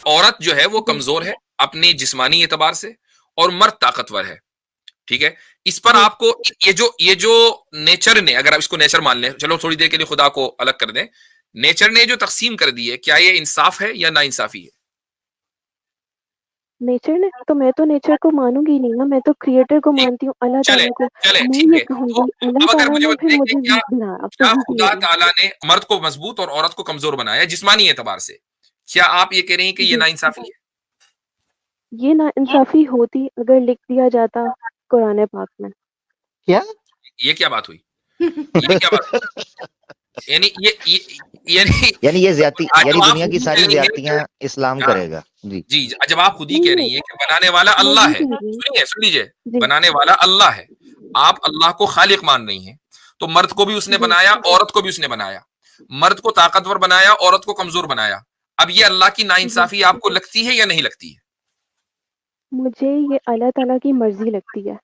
औरत जो है वो जी कमजोर है अपनी जिस्मानी एतबार से और मर्द ताकतवर है, ठीक है। इस पर जी आपको ये जो नेचर ने, अगर आप इसको नेचर मान लें, चलो थोड़ी देर के लिए खुदा को अलग कर दें, नेचर ने जो तकसीम कर दी है, क्या ये इंसाफ है या ना इंसाफी है? नेचर ने तो, मैं तो नेचर को मानूंगी नहीं ना, मैं तो क्रिएटर को ठीक, मानती हूँ, अल्लाह चले ताला को। चले मैं ठीक ये है। तो कहूंगी अल्लाह अब अगर ताला मुझे ने फिर बताएं कि मुझे क्या वीक बनाया, अब तो क्या वीक खुदा नहीं हूँ। ताला ने मर्द को मजबूत और औरत को कमजोर बनाया जिस्मानी एतबार से, क्या आप ये कह रही हैं कि ये जी, ना इंसाफी है? ये ना इंसाफी होती अगर लिख दिया जाता कुरान पाक में। क्या? ये क्या बात हुई? ये क्या बात हुई? यानी यानी यानी ये ज्यादती, जब यानी आप दुनिया खुद की ही कह सारी रही हैं कि, ज्यादतियां इस्लाम हाँ करेगा। जी। जी, जब आप खुद ही नहीं कह नहीं, रही हैं कि बनाने वाला मैं अल्लाह ये है, कह रही हूँ। सुन लीजिए, जी बनाने वाला अल्लाह है, आप अल्लाह को खालिक मान रही हैं, तो मर्द को भी उसने जी, बनाया, औरत को भी उसने बनाया, मर्द को ताकतवर बनाया, औरत को कमजोर बनाया। अब ये अल्लाह की जी, नाइंसाफी आपको लगती है या नहीं लगती है? मुझे ये अल्लाह ताला की मर्जी लगती है।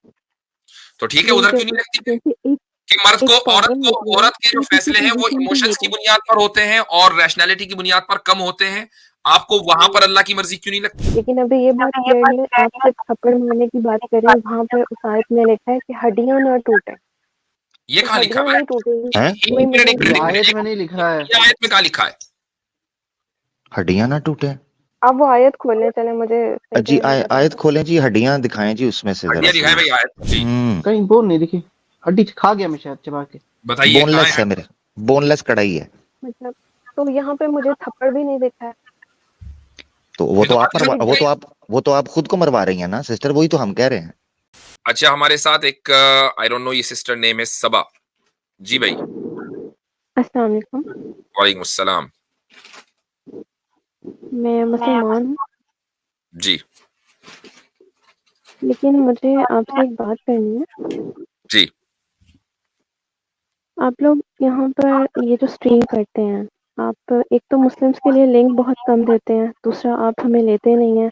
तो ठीक है, उधर जैसे क्यों नहीं लगती है जैसे एक कि मर्द एक को, औरत प्रॉब्लम को, होती है औरत के जो कि किसी फैसले हैं वो पोजीशन पे इमोशंस की होती है। बुनियाद पर होते हैं और रैशनैलिटी की बुनियाद पर कम होते हैं, आपको वहां पर अल्लाह की मर्जी क्यों नहीं लगती? लेकिन अभी ये बात क्लियरली आप सिर्फ थप्पड़ मारने की बात कर रहे हैं, वहां पर उस आयत में लिखा है कि हड्डियां ना टूटे, ये तो कहाँ लिखा हड्डियां हुआ है? नहीं टूटेंगी हैं? कोई एक मिनट मुझे। एक जी। मिनट एक मिनट, आयत में नहीं लिखा है। ये आयत में कहाँ लिखा है? हड्डियां ना टूटे? आप वो आयत खोलने चले, मुझे सही जी, तरह नहीं पता आयत था। खोलें जी, हड्डियां दिखाएं जी उसमें से जरा हड्डियां सी। दिखाए भाई आयत जी, कहीं बोल नहीं दिखी, हड्डी खा गया मैं शायद चबा के। बताइए कहाँ बोनलेस है? है मेरे, बोनलेस कढ़ाई है। मतलब तो यहाँ पे मुझे थप्पड़ भी नहीं दिखा है। तो नहीं तो बात ही नहीं। वो तो आप खुद को मरवा रही हैं ना सिस्टर, वही तो हम कह रहे हैं। अच्छा, हमारे साथ एक आई डोंट नो, ये सिस्टर नेम है सबा। जी भाई, अस्सलाम वालेकुम। वालेकुम अस्सलाम। मैं मुसलमान हूँ, जी लेकिन मुझे आपसे एक बात करनी है। जी आप लोग यहाँ पर ये जो स्ट्रीम करते हैं, आप एक तो मुस्लिम्स के लिए लिंक बहुत कम देते हैं, दूसरा आप हमें लेते नहीं हैं।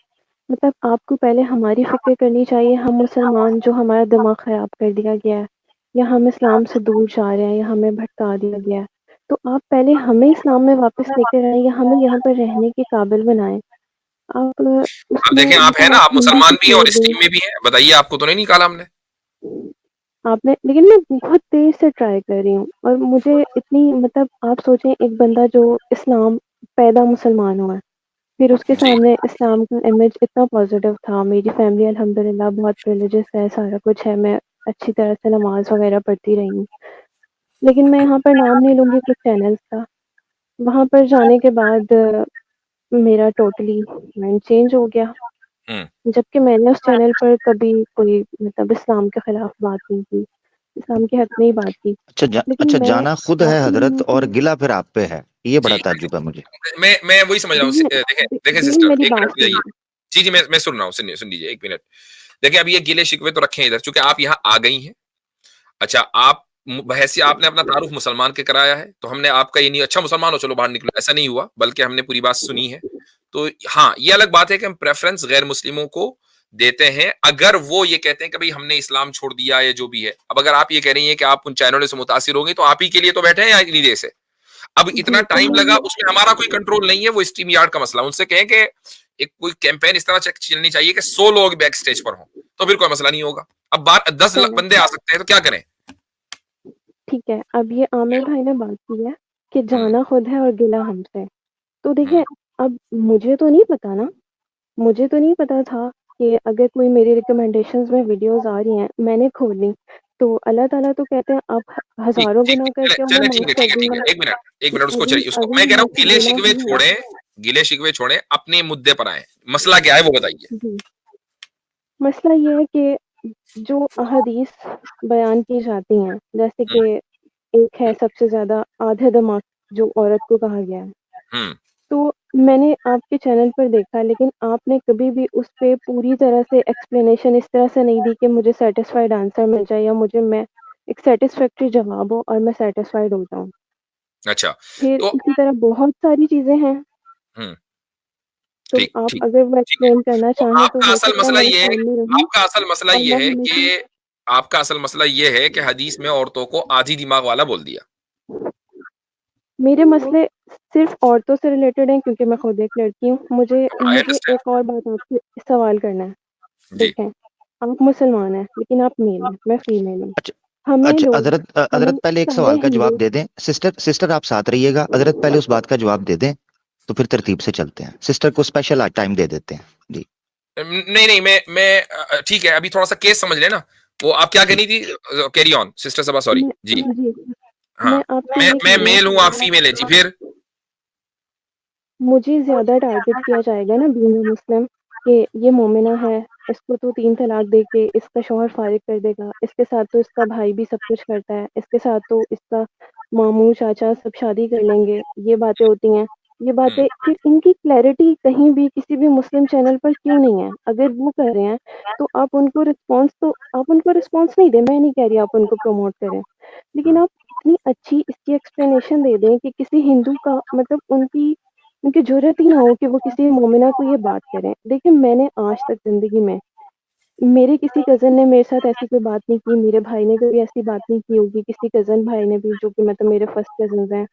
मतलब आपको पहले हमारी फ़िक्र करनी चाहिए, हम मुसलमान जो हमारा दिमाग ख़राब कर दिया गया है, या हम इस्लाम से दूर जा रहे हैं, या हमें भटका दिया गया है। तो आप पहले हमें इस्लाम में वापस लेकर आएँ, या हमें यहाँ पर रहने के काबिल बनाएँ। आप अब उसमें देखें, आप है मतलब ना, आप आप हिंदू मुसलमान को भी हैं और छोड़ इस दें। टीम में भी हैं, बताइए, आपको तो नहीं निकाला हमने? आपने, लेकिन मैं बहुत देर से ट्राई कर रही हूँ, और मुझे इतनी मतलब आप सोचें एक बंदा जो इस्लाम पैदा मुसलमान हुआ है, फिर उसके जी सामने इस्लाम का इमेज इतना पॉजिटिव था, मेरी फैमिली अल्हम्दुलिल्लाह बहुत रिलीजियस है, सारा कुछ है, मैं अच्छी तरह से नमाज वगैरह पढ़ती रही हूँ। लेकिन मैं यहाँ पर नाम नहीं लूँगी कुछ चैनल्स का, वहाँ पर जाने के बाद मेरा टोटली माइंड चेंज हो गया। हम्म। जबकि मैंने उस चैनल पर कभी कोई मतलब इस्लाम के खिलाफ बात नहीं की, इस्लाम के हक में ही बात की। लेकिन अच्छा, मैं जाना खुद है चाहती हजरत हूँ और कि गिला फिर आप पे है, ये बड़ा जी ताज्जुब है मुझे। मैं वही समझ रहा हूँ। दीन देखें देखें दीन सिस्टर, मेरी एक मिनट बात रुक जाइए। सुनिए। जी जी, मैं सुन रहा हूँ, सुन लीजिए एक मिनट। देखिए, अब ये गिले शिकवे तो रखे हैं इधर, चूंकि आप यहाँ आ गई हैं। अच्छा, आप बहसी आपने अपना तारुफ मुसलमान के कराया है, तो हमने आपका ये नहीं अच्छा मुसलमान हो चलो बाहर निकलो, ऐसा नहीं हुआ, बल्कि हमने पूरी बात सुनी है। तो हाँ, ये अलग बात है कि हम प्रेफरेंस गैर मुस्लिमों को देते हैं अगर वो ये कहते हैं कि भाई हमने इस्लाम छोड़ दिया या जो भी है। अब अगर आप ये कह रही हैं कि आप उन चैनलों से मुतासिर होंगे, तो आप ही के लिए तो बैठे हैं या इतनी देर से। अब इतना जी, तो टाइम मैं लगा, ये उसमें हमारा कोई कंट्रोल नहीं है, वो स्ट्रीम यार्ड का मसला। उनसे कहें कि एक कोई कैंपेन इस तरह चलनी चाहिए कि 100 लोग बैक स्टेज पर हों, तो फिर कोई मसला नहीं होगा। अब बात 10 चलें, बंदे आ सकते हैं, तो क्या करें? ठीक है। अब ये आमिर भाई ने बात की है कि हम्म जाना खुद है और गिला हमसे। तो हम्म देखिए, अब मुझे तो नहीं पता ना, मुझे तो नहीं पता था कि अगर कोई मेरी रिकमेंडेशंस में वीडियोस आ रही हैं, मैंने खोली, तो अल्लाह ताला तो कहते हैं आप ठीक हज़ारों ठीक गुनाह चले करके उन्हें चले, ठीक माफ़ है कर ठीक है ठीक दूँगा। है, एक मिनट उसको अभी चलिए, उसको अभी मैं कह रहा हूँ, हमसे गिला हुआ है। गिले शिकवे छोड़ें, अपने मुद्दे पर आए। मसला क्या है वो बताइए। जी, मसला ये है कि जो अहादीस बयान की जाती हैं, जैसे हम्म कि एक है सबसे ज़्यादा आधे दिमाग जो औरत को कहा गया है। हम्म तो मैंने आपके चैनल पर देखा, लेकिन आपने कभी भी उस पे पूरी तरह से एक्सप्लेनेशन इस तरह से नहीं दी कि मुझे सैटिस्फाइड आंसर मिल जाए, या मुझे मैं एक सैटिस्फैक्टरी जवाब हो और मैं सैटिस्फाइड हो जाऊँ। अच्छा, फिर तो इसी तरह बहुत सारी चीज़ें हैं, हम्म तो ठीक आप ठीक अगर वो ठीक है। एक्सप्लेन करना तो चाहें तो हो सकता है मैं कामली रहूँ, आपका असल मसला और ये मैं है हमेशा। कि आपका असल मसला ये है कि हदीस में औरतों को आधी दिमाग वाला बोल दिया। मेरे मसले सिर्फ औरतों से रिलेटेड हैं क्योंकि मैं खुद एक लड़की हूँ। मुझे आई मुझे अंडरस्टैंड। एक और बात आपसे सवाल करना है। जी। देखें, आप मुसलमान हैं, लेकिन आप मेल हैं, मैं फीमेल हूँ। अच्छा हमें अच्छा, लोग हजरत हमें हजरत पहले एक सारे सवाल का जवाब हिंदू दे दें। सिस्टर सिस्टर आप साथ रहिएगा, हजरत पहले उस बात का जवाब दे दें, तो फिर तरतीब से चलते हैं। सिस्टर को स्पेशल टाइम दे देते हैं जी। नहीं नहीं, मैं ठीक है, अभी थोड़ा सा केस समझ लेना। वो आप क्या कहनी ठीक। थी? Carry on sister Saba, sorry मैं जी। जी, हाँ, मैं आपसे मैं ये मैं कह रही हूँ मेल कि हूँ, आप फीमेल है जी, फिर? मुझे ज़्यादा टारगेट किया जाएगा ना बीइंग अ मुस्लिम कि ये मोमिना है, इसको तो 3 तलाक दे के इसका शौहर फारिग कर देगा, इसके साथ तो इसका भाई भी सब कुछ करता है, इसके साथ तो इसका मामू, चाचा सब शादी कर लेंगे, ये बातें होती हैं। ये बातें फिर इनकी क्लैरिटी कहीं भी किसी भी मुस्लिम चैनल पर क्यों नहीं है? अगर वो कर रहे हैं, तो आप उनको रिस्पॉन्स नहीं दें, मैं नहीं कह रही आप उनको प्रमोट करें। लेकिन आप इतनी अच्छी इसकी एक्सप्लेनेशन दे दें कि किसी हिंदू का मतलब उनकी ज़रूरत ही ना हो कि वो किसी मोमिना को ये बात करें। देखिए, मैंने आज तक ज़िंदगी में मेरे किसी कज़न ने मेरे साथ ऐसी कोई बात नहीं की, मेरे भाई ने कभी ऐसी बात नहीं की होगी, किसी कज़न भाई ने भी जो कि मतलब मेरे फर्स्ट कज़िन्स हैं,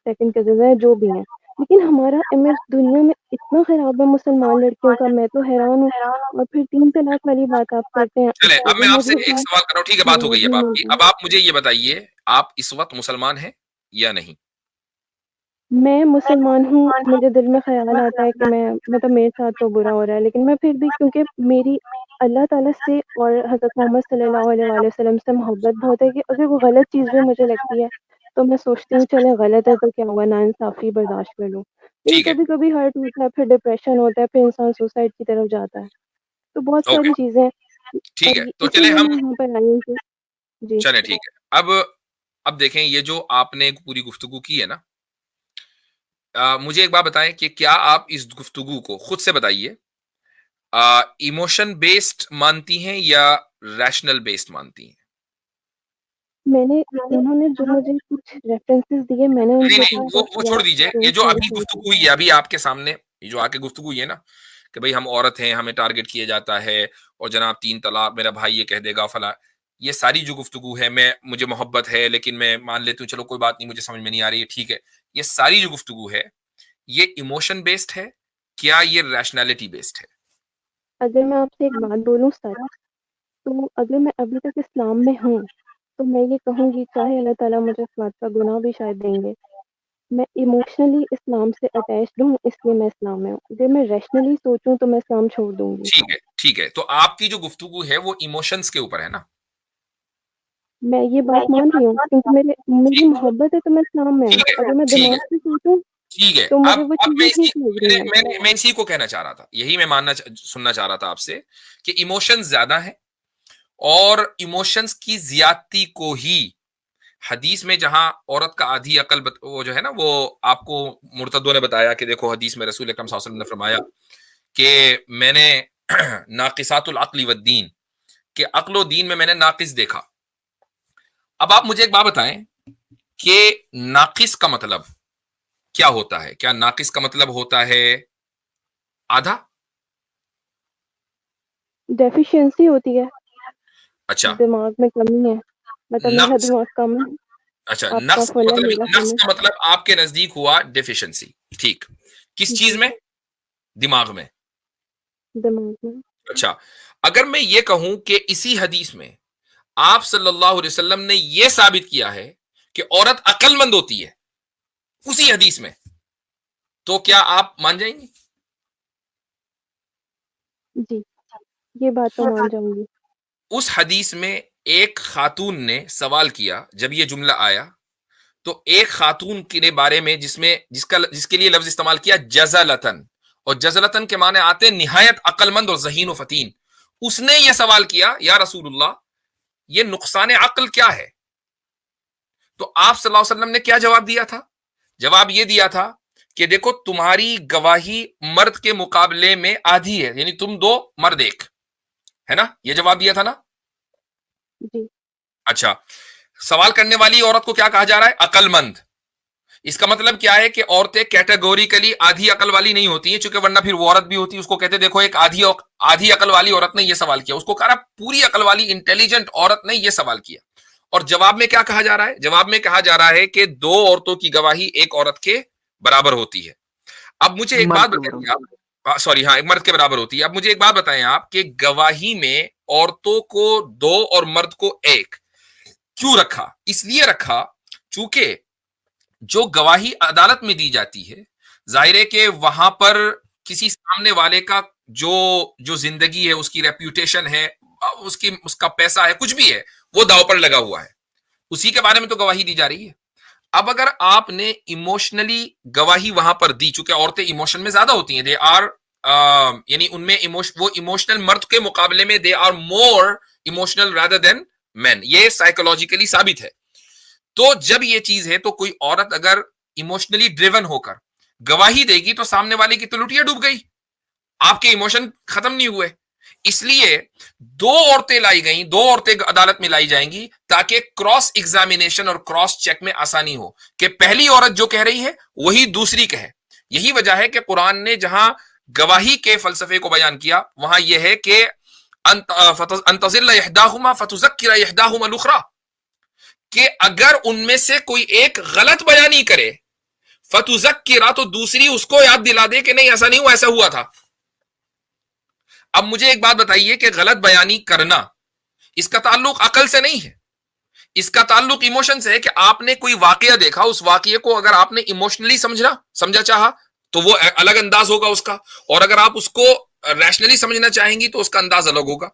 सेकंड कज़िन्स हैं, जो भी हैं। लेकिन हमारा इमेज दुनिया में इतना ख़राब है मुसलमान लड़कियों का, मैं तो हैरान हूँ। और फिर 3 तलाक वाली बात आप करते हैं, चले, उसका अब भी मैं आपसे मुझे एक सवाल कर रहा हूँ, ठीक है, बात हो जवाब गई अब नहीं आपकी। मिलता। अब आप मुझे ये बताइए, आप इस वक्त मुसलमान हैं या नहीं? मैं मुसलमान हूँ, मुझे दिल में ख़्याल आता है कि मैं मतलब मेरे साथ तो बुरा हो रहा है, लेकिन मैं फिर भी क्योंकि मेरी अल्लाह ताला से और हज़रत मोहम्मद सल्लल्लाहु अलैहि वसल्लम से मोहब्बत बहुत है कि अगर वो गलत चीज़ भी मुझे लगती है, तो मैं सोचती हूँ चलें गलत है तो क्या हुआ, नाइंसाफ़ी बर्दाश्त कर लूँ। लेकिन ठीक है। कभी-कभी हर्ट होता है, फिर डिप्रेशन होता है, फिर इंसान सुसाइड की तरफ जाता है। तो बहुत ओके, सारी चीज़ें हैं ठीक और है, ये तो चले इसीलिए हम, मैं यहाँ पर आई हूँ कि जी। चले ठीक है। अब देखें, ये जो आपने पूरी गुफ्तगू की है ना, मुझे एक बात बताएं कि क्या आप इस गुफ्तगू को खुद से बताइए, इमोशन बेस्ड मानती हैं या रैशनल बेस्ड मानती हैं? मैंने उन्होंने जो मुझे कुछ रेफ़रेंसेस दिए, मैंने नहीं उनके नहीं, ऊपर वो किया, छोड़ दीजिए। तो ये जो सारी अभी चीज़ें। गुफ्तगू हुई है, अभी आपके सामने ये जो आके गुफ्तगू हुई है ना, कि भाई हम औरत हैं, हमें टारगेट किया जाता है, और जनाब 3 तलाक, मेरा भाई ये कह देगा फला, ये सारी जो गुफ्तगू है, मैं मुझे मोहब्बत है लेकिन मैं मान लेती हूँ, चलो कोई बात नहीं, मुझे समझ में नहीं आ रही है, ठीक है। ये सारी जो गुफ्तगू है, ये इमोशन बेस्ड है, क्या ये रैशनैलिटी बेस्ड है? अगर मैं आपसे एक बात बोलूँ सच, तो अगर मैं अभी तक इस्लाम में हूँ, तो मैं ये कहूँगी चाहे अल्लाह ताला मुझे इस बात का गुनाह भी शायद देंगे, मैं इमोशनली इस्लाम से अटैच्ड हूँ इसलिए मैं इस्लाम में हूँ। अगर मैं रैशनली सोचूँ तो मैं इस्लाम छोड़ दूँगी। ठीक है, ठीक है। तो आपकी जो गुफ्तगू है वो इमोशंस के ऊपर है ना? मैं ये बात मान रही हूँ क्योंकि मेरी ठीक, मोहब्बत है तो मैं इस्लाम में हूँ। ठीक है, अगर मैं ठीक दिमाग है, से सोचूँ ठीक है। तो मुझे अब वो अब मैं चीज़ें इसी ठीक लग रही मैंने हैं। मैंने मैं इसी को कहना चाह रहा था। यही मैं सुनना चाह रहा था आपसे कि इमोशंस ज़्यादा है, और इमोशंस की ज़्यादती को ही हदीस में, जहां औरत का आधी अकल वो जो है ना, वो आपको मुर्तदों ने बताया कि देखो हदीस में रसूल अकरम सल्लल्लाहु अलैहि वसल्लम ने फरमाया कि मैंने नाकिसातुल अक्ल वद्दीन, कि अक्ल और दीन में मैंने नाकिस देखा। अब आप मुझे एक बात बताएं कि नाकिस का मतलब क्या होता है? क्या नाकिस का मतलब होता है आधा? डेफिशिएंसी होती है, अच्छा, दिमाग में कमी है, मतलब मेरा नक्स, दिमाग कम है, अच्छा, आपका फुल है, मेरा फुल नक्स है, का मतलब आपके नजदीक हुआ डेफिशिएंसी। ठीक, किस चीज जी, में? दिमाग में। दिमाग में। अच्छा, अगर मैं ये कहूं कि इसी हदीस में आप सल्लल्लाहु अलैहि वसल्लम ने यह साबित किया है कि औरत अक्लमंद होती है, उसी हदीस में, तो क्या आप मान जाएंगे? जी, ये बात तो मान जाऊँगी। उस हदीस में एक खातून ने सवाल किया, जब ये जुमला आया, तो एक खातून के बारे में जिसके लिए लफ्ज इस्तेमाल किया जज़लतन, और जज़लतन के माने आते हैं निहायत अक्लमंद और ज़हीन और फतीन। उसने यह सवाल किया, या रसूलुल्लाह, ये नुकसान अक्ल क्या है? तो आप सल्लल्लाहु अलैहि वसल्लम ने क्या जवाब दिया था? जवाब यह दिया था कि देखो, तुम्हारी गवाही मर्द के मुकाबले में आधी है, यानी तुम दो, मर्द एक, है ना? यह जवाब दिया था ना? जी, अच्छा, सवाल करने वाली औरत को क्या कहा जा रहा है? अकलमंद। इसका मतलब क्या है कि औरतें कैटेगोरिकली आधी अकल वाली नहीं होती हैं, क्योंकि वरना फिर वो औरत भी होती है, उसको कहते देखो एक आधी अकल वाली औरत ने यह सवाल किया, उसको कहा पूरी अकल वाली इंटेलिजेंट औरत ने यह सवाल किया। और जवाब में क्या कहा जा रहा है? जवाब में कहा जा रहा है कि 2 औरतों की गवाही एक औरत के बराबर होती है। अब मुझे एक बात मर्द के बताइए बराबर। आप, सॉरी, हाँ, एक मर्द के बराबर होती है। अब मुझे एक बात बताएं आप कि गवाही में औरतों को 2 और मर्द को 1 क्यों रखा? इसलिए रखा चूंकि जो गवाही अदालत में दी जाती है, जाहिर है कि वहां पर किसी सामने वाले का जो जो जिंदगी है, उसकी रेप्यूटेशन है, उसकी उसका पैसा है, कुछ भी है, वो दांव पर लगा हुआ है। उसी के बारे में तो गवाही दी जा रही है। अब अगर आपने इमोशनली गवाही वहां पर दी, चूंकि औरतें इमोशन में ज्यादा होती हैं, दे आर यानी उनमें वो इमोशनल मर्द के मुकाबले में they are more emotional rather than man, ये साइकोलॉजिकली साबित है। तो जब ये चीज है, तो कोई औरत अगर इमोशनली ड्रिवन होकर गवाही देगी तो सामने वाले की तो लुटिया डूब गई, आपके इमोशन खत्म नहीं हुए। इसलिए 2 औरतें लाई गई, 2 औरतें अदालत में लाई जाएंगी ताकि क्रॉस एग्जामिनेशन और क्रॉस चेक में आसानी हो कि पहली औरत जो कह रही है वही दूसरी कहे। यही वजह है कि कुरान ने जहां गवाही के फलसफे को बयान किया, वहां यह है कि अंतज़िल्ल इहदाहुमा फतुज़क्किर इहदाहुमा लुखरा, कि अगर उनमें से कोई एक गलत बयानी करे, फतुज़क्किरा, तो दूसरी उसको याद दिला दे कि नहीं ऐसा नहीं हुआ, ऐसा हुआ था। अब मुझे एक बात बताइए कि गलत बयानी करना, इसका ताल्लुक अकल से नहीं है, इसका ताल्लुक इमोशन से है कि आपने कोई वाकया देखा, उस वाकये को अगर आपने इमोशनली समझा चाहा तो वो अलग अंदाज होगा उसका, और अगर आप उसको रैशनली समझना चाहेंगी तो उसका अंदाज अलग होगा।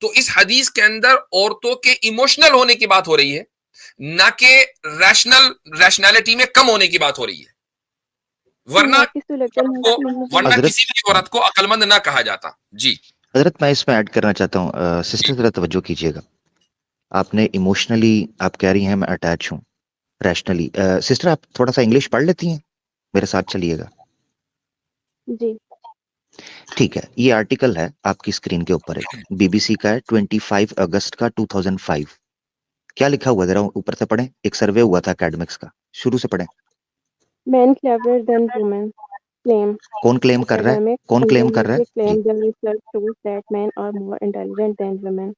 तो इस हदीस के अंदर औरतों के इमोशनल होने की बात हो रही है, ना कि रैशनैलिटी में कम होने की बात हो रही है। वरना हजरत किसी भी औरत को अकलमंद ना कहा जाता। जी हजरत, मैं इसमें ऐड करना चाहता हूँ। सिस्टर जरा तवज्जो कीजिएगा। आपने इमोशनली आप कह रही हैं मैं अटैच हूँ, रैशनली। सिस्टर आप थोड़ा सा इंग्लिश पढ़ लेती हैं, मेरे साथ चलिएगा। जी। ठीक है, ये आर्टिकल है आपकी स्क्रीन के ऊपर है, बीबीसी का है, 25 अगस्त का 2005। क्या लिखा हुआ जरा ऊपर से पढ़ें। एक सर्वे हुआ था एकेडमिक्स का, शुरू से पढ़ें। Men cleverer than women claim. कौन क्लेम कर रहा है? Academics कौन क्लेम कर रहा है? claim ji the research shows that men are more intelligent than women.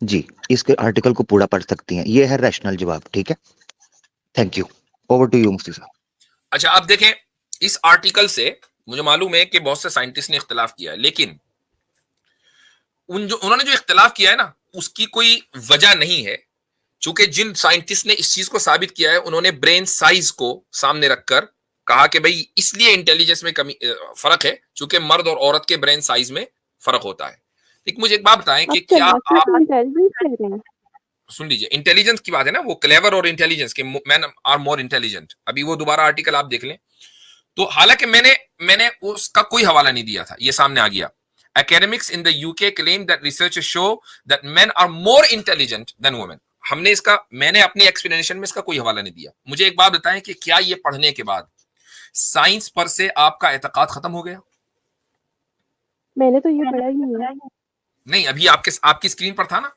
जी, इस आर्टिकल को पूरा पढ़ सकती हैं। ये है रैशनल जवाब। ठीक है, thank you. Over to you मुफ्ती साहब। अच्छा, आप देखें, इस आर्टिकल से मुझे मालूम है कि बहुत से साइंटिस्ट ने इख्तिलाफ किया है, लेकिन उन्होंने जो इख्तिलाफ किया है ना, उसकी कोई वजह नहीं है। चूंकि जिन साइंटिस्ट ने इस चीज को साबित किया है, उन्होंने ब्रेन साइज को सामने रखकर कहा कि भाई इसलिए इंटेलिजेंस में कमी फर्क है, चूंकि मर्द और औरत के ब्रेन साइज में फर्क होता है। लेकिन मुझे एक बात बताएं कि क्या आप इंटेलिजेंस कह रहे हैं? सुन लीजिए, इंटेलिजेंस की बात है ना, वो क्लेवर और इंटेलिजेंस के मैन आर मोर इंटेलिजेंट। अभी वो दोबारा आर्टिकल आप देख लें, तो हालांकि मैंने उसका कोई हवाला नहीं दिया था, ये सामने आ गया। Academics in the UK claim that researchers show that men are more intelligent than women. मैंने अपनी एक्सप्लेनेशन में इसका कोई हवाला नहीं दिया। मुझे एक बात बताएं कि क्या ये पढ़ने के बाद साइंस पर से आपका एतकाद खत्म हो गया? मैंने तो ये पढ़ा ही नहीं है। नहीं, अभी आपकी स्क्रीन पर था ना।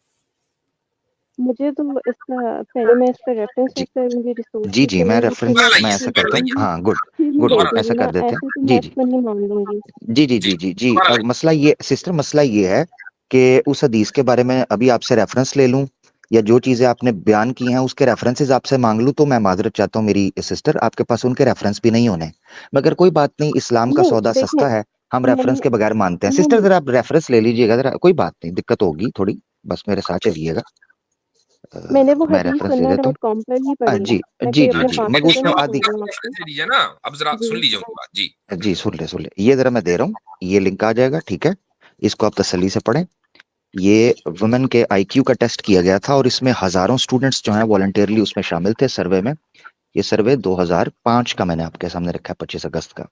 मुझे तो इसका पहले मैं इस पर रेफरेंस चेक करूंगी रिसोर्स। जी जी, मैं रेफरेंस मैं ऐसा करता हूँ। हाँ, गुड गुड, ऐसा कर देते हैं। जी जी जी जी जी जी जी। मसला ये सिस्टर, मसला ये है कि उस हदीस के बारे में अभी आपसे रेफरेंस ले लूं, या जो चीजें आपने बयान की हैं उसके रेफरेंसेस आपसे मांग लूं, तो मैं माजरत चाहता हूँ मेरी सिस्टर, आपके पास उनके रेफरेंस भी नहीं होने। मगर कोई बात नहीं, इस्लाम का सौदा सस्ता है, हम रेफरेंस के बगैर मानते हैं। सिस्टर जरा आप रेफरेंस ले लीजिएगा जरा, कोई बात नहीं, दिक्कत होगी थोड़ी, बस मेरे साथ चलिएगा। मैंने वो मैं हदीस रेफरेंस दे देता sunnah.com पर ही हूँ। पढ़ी जी है। जी जी जी, मैं उसमें आदि लीजिए ना, अब जरा सुन लीजिए उनकी बात। जी जी, सुन ले, ये जरा मैं दे रहा हूँ, ये लिंक आ जाएगा, ठीक है, इसको आप तसल्ली से पढ़ें। ये वुमेन के आईक्यू का टेस्ट किया गया था और इसमें हजारों स्टूडेंट्स जो हैं वॉलंटियरली उसमें शामिल थे सर्वे में। ये सर्वे 2005 का मैंने आपके सामने रखा है, 25 अगस्त का।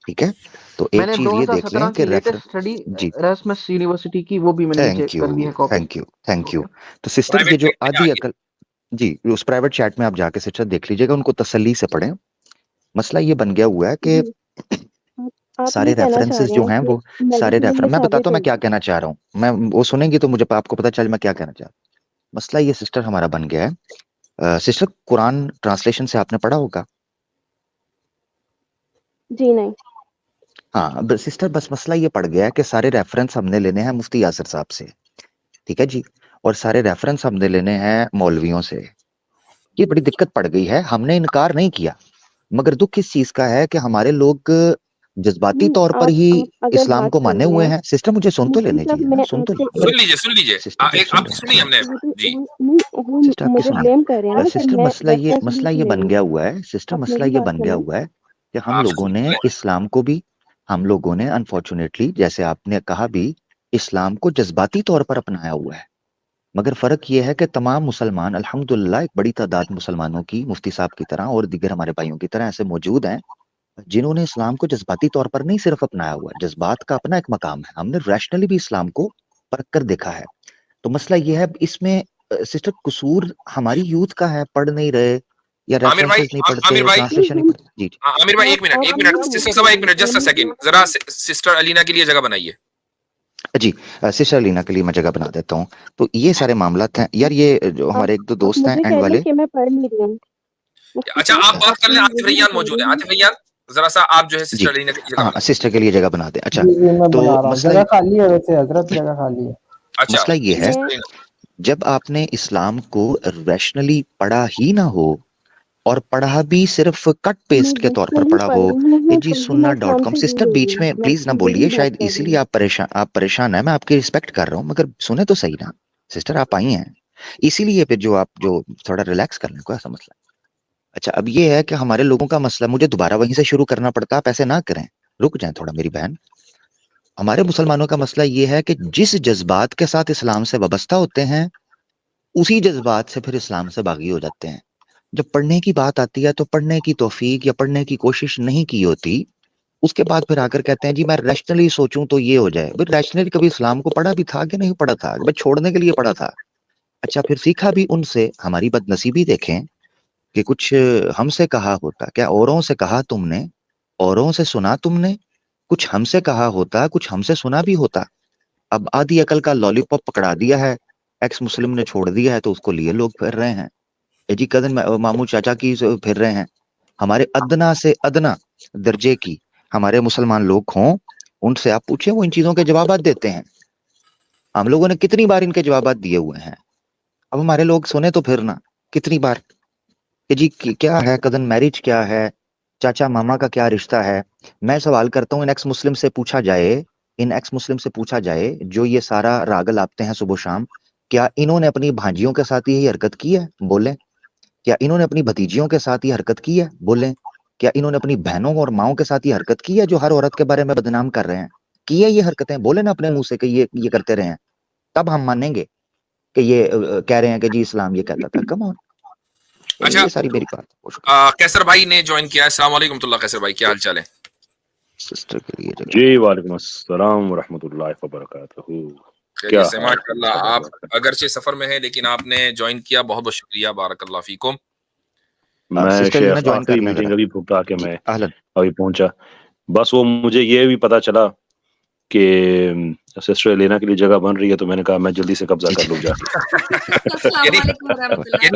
ठीक है, तो एक मैंने चीज ये देख लें 2017 कि की लेटेस्ट स्टडी जी, एरास्मस यूनिवर्सिटी की, वो भी मैंने नीचे कर दी है कॉपी। Thank you. तो सिस्टर ये जो आधी अकल, जी उस प्राइवेट चैट में आप जाके सिस्टर देख लीजिएगा, उनको तसल्ली से पढ़ें। मसला ये बन गया हुआ है कि सारे रेफरेंसेस जो हैं वो सारे रेफरेंस, मैं बताता हूँ मैं क्या कहना चाह रहा हूँ, मैं वो सुनेंगी तो मुझे आपको पता चल मैं क्या कहना चाह रहा हूँ। मसला ये सिस्टर हमारा बन गया है, सिस्टर कुरान ट्रांसलेशन से आपने पढ़ा होगा? जी नहीं। हाँ सिस्टर, बस मसला ये पड़ गया है कि सारे रेफरेंस हमने लेने हैं मुफ्ती यासिर साहब से, ठीक है जी, और सारे रेफरेंस हमने लेने हैं मौलवियों से। ये बड़ी दिक्कत पड़ गई है। हमने इनकार नहीं किया, मगर दुख इस चीज का है कि हमारे लोग जज्बाती तौर पर ही इस्लाम को माने हुए हैं। सिस्टर मुझे सुन तो लेने चाहिए ना, सुन लीजिए सिस्टर आपकी सुनिए हमने जी सिस्टर आपकी सुनिए। सिस्टर मसला ये बन गया हुआ है, सिस्टर मसला ये बन गया हुआ है कि हम लोगों ने इस्लाम को भी, हम लोगों ने अनफॉर्चुनेटली जैसे आपने कहा भी, इस्लाम को जज्बाती तौर पर अपनाया हुआ है। मगर फर्क ये है कि तमाम मुसलमान अल्हम्दुलिल्लाह, एक बड़ी तादाद मुसलमानों की मुफ्ती साहब की तरह और दीगर हमारे भाइयों की तरह ऐसे मौजूद हैं जिन्होंने इस्लाम को जज्बाती तौर पर नहीं सिर्फ अपनाया हुआ है, जज्बात का अपना एक मकाम है, हमने रैशनली भी इस्लाम को परख कर देखा है। तो मसला ये है इसमें सिस्टर कसूर हमारी यूथ का है, पढ़ नहीं रहे या रेफरेंसेस नहीं पढ़ते, ट्रांसलेशन नहीं पढ़ते। जी आमिर भाई एक मिनट सिस्टर साहब, एक मिनट, जस्ट अ सेकंड, जरा सिस्टर अलीना के लिए जगह बनाइए। जी सिस्टर अलीना के लिए मैं जगह बना देता हूँ। तो ये सारे मामलात हैं यार, ये जो हमारे एक दो दोस्त हैं एंड वाले। मैं पढ़ नहीं रही हूँ। अच्छा आप बात कर लें, आतिफ रैयान मौजूद है। आतिफ रैयान जरा सा आप जो है सिस्टर अलीना के लिए जगह, सिस्टर के लिए जगह बना दें। अच्छा तो मसला खाली है, वैसे हजरत जगह खाली है। अच्छा मसला ये है जब आपने इस्लाम को रैशनली पढ़ा ही ना हो और पढ़ा भी सिर्फ कट पेस्ट के तौर पर पढ़ा हो, जी sunnah.com। सिस्टर बीच में प्लीज ना बोलिए, शायद इसीलिए आप परेशान है। मैं आपकी रिस्पेक्ट कर रहा हूँ, मगर सुने तो सही ना। सिस्टर आप आई हैं इसीलिए फिर जो आप जो थोड़ा रिलैक्स करने को ऐसा मसला। अच्छा अब ये है कि हमारे लोगों का मसला, मुझे दोबारा वहीं से शुरू करना पड़ता, आप ऐसे ना करें, रुक जाएं थोड़ा मेरी बहन। हमारे मुसलमानों का मसला ये है कि जिस जज्बात के साथ इस्लाम से वाबस्ता होते हैं उसी जज्बात से फिर इस्लाम से बागी हो जाते हैं। जब पढ़ने की बात आती है तो पढ़ने की तौफीक या पढ़ने की कोशिश नहीं की होती, उसके बाद फिर आकर कहते हैं जी मैं रैशनली सोचूं तो ये हो जाए। फिर रैशनली कभी इस्लाम को पढ़ा भी था कि नहीं पढ़ा था, बस छोड़ने के लिए पढ़ा था। अच्छा फिर सीखा भी उनसे। हमारी बदनसीबी देखें कि कुछ हमसे कहा होता, क्या औरों से कहा तुमने, औरों से सुना तुमने, कुछ हमसे कहा होता, कुछ हमसे सुना भी होता। अब आधी अकल का लॉलीपॉप पकड़ा दिया है, एक्स मुस्लिम ने छोड़ दिया है तो उसको लिए लोग फिर रहे हैं। जी कदन मामू चाचा की फिर रहे हैं। हमारे अदना से अदना दर्जे की हमारे मुसलमान लोग हों, उनसे आप पूछें वो इन चीजों के जवाब देते हैं। हम लोगों ने कितनी बार इनके जवाब दिए हुए हैं। अब हमारे लोग सुने तो फिर ना कितनी बार कि जी क्या है कदन, मैरिज क्या है, चाचा मामा का क्या रिश्ता है। मैं सवाल करता हूँ इन एक्स मुस्लिम से पूछा जाए, इन एक्स मुस्लिम से पूछा जाए जो ये सारा रागल आपते हैं सुबह शाम, क्या इन्होंने अपनी भांजियों के साथ यही हरकत की है? बोले। क्या इन्होंने अपनी भतीजियों के साथ ये हरकत की है? बोले। क्या इन्होंने अपनी बहनों और माओं के साथ ये हरकत की है जो हर औरत के बारे में बदनाम कर रहे हैं? की है ये हरकतें? बोले ना अपने मुंह से कि ये करते रहे हैं, तब हम मानेंगे कि ये कह रहे हैं कि जी इस्लाम ये कहता था। Come on. अच्छा ये सारी मेरी बात। कैसर भाई ने ज्वाइन किया है। अस्सलाम वालेकुम कैसर भाई, क्या हाल चाल है? सिस्टर के लिए जी वालेकुम अस्सलाम व रहमतुल्लाहि व बरकातहू। क्या माशाअल्लाह, आप अगरचे सफर में हैं लेकिन आपने ज्वाइन किया, बहुत बहुत शुक्रिया, बारकल्लाह फीकुम। मैं शेख आखिरी मीटिंग अभी भुगता के मैं अभी पहुंचा। बस वो मुझे ये भी पता चला कि सिस्टर लेना के लिए जगह बन रही है, तो मैंने कहा मैं जल्दी से कब्जा कर लूं जाके। यानी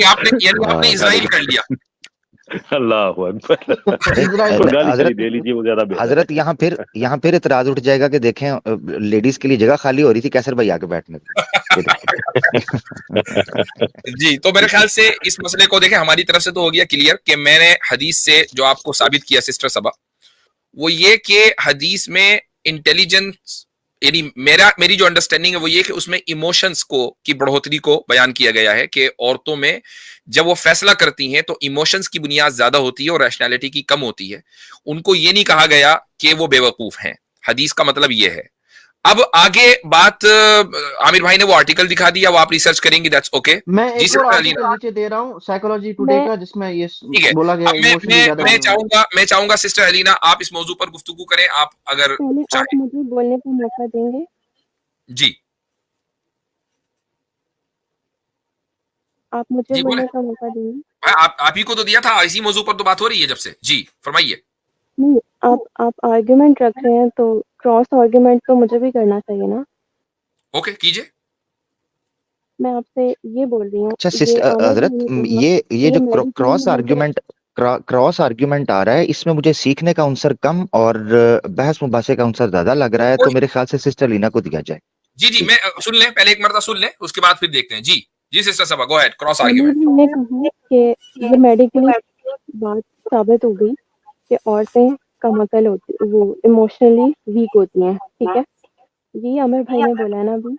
आपने इजराइल कर लिया। अल्लाह अकबर। दे लीजिए वो ज्यादा बेहतर। हजरत यहाँ फिर इतराज उठ जाएगा कि देखें लेडीज के लिए जगह खाली हो रही थी कैसर भाई आके बैठने। जी तो मेरे ख्याल से इस मसले को देखें, हमारी तरफ से तो हो गया क्लियर कि मैंने हदीस से जो आपको साबित किया सिस्टर सबा, वो ये कि हदीस में इंटेलिजेंस, यानी मेरी जो अंडरस्टैंडिंग है वो ये कि उसमें इमोशंस की बढ़ोतरी को बयान किया गया है कि औरतों में जब वो फैसला करती हैं तो इमोशंस की बुनियाद ज्यादा होती है और रैशनैलिटी की कम होती है। उनको ये नहीं कहा गया कि वो बेवकूफ हैं। हदीस का मतलब ये है। अब आगे बात, आमिर भाई ने वो आर्टिकल दिखा दिया, वो आप रिसर्च करेंगी, दैट्स ओके। मैं एक और आर्टिकल नीचे दे रहा हूँ साइकोलॉजी टुडे का, जिसमें ये बोला गया मैं चाहूंगा सिस्टर अलीना आप इस मौजू पर गुफ्तगू करें, आप अगर आप मुझे बोलने का मौका देंगे। जी आप मुझे बोलने का मौका देंगे। आप ही को तो दिया था, इसी मौजू पर तो बात हो रही है जब से। जी फरमाइए। नहीं, आप आर्गुमेंट रख रहे हैं तो क्रॉस आर्गुमेंट तो मुझे भी करना चाहिए ना। ओके कीजिए। मैं आपसे ये बोल रही हूँ। अच्छा सिस्टर हजरत, ये जो क्रॉस आर्ग्यूमेंट आ रहा है, इसमें मुझे सीखने का अंसर कम और बहस मुबासे का अंसर ज्यादा लग रहा है, तो मेरे ख्याल से सिस्टर लीना को दिया जाए। जी जी, मैं सुन लें, पहले एक मरतबा सुन लें, उसके बाद फिर देखते हैं। जी जी सिस्टर सबा, गो अहेड, क्रॉस आर्ग्यूमेंट। मैंने कहा कि ये मेडिकली बात साबित हो गई कि औरतें कम अकल होती, वो इमोशनली वीक होती हैं, ठीक है? ये अमर भाई ने बोला ना अभी।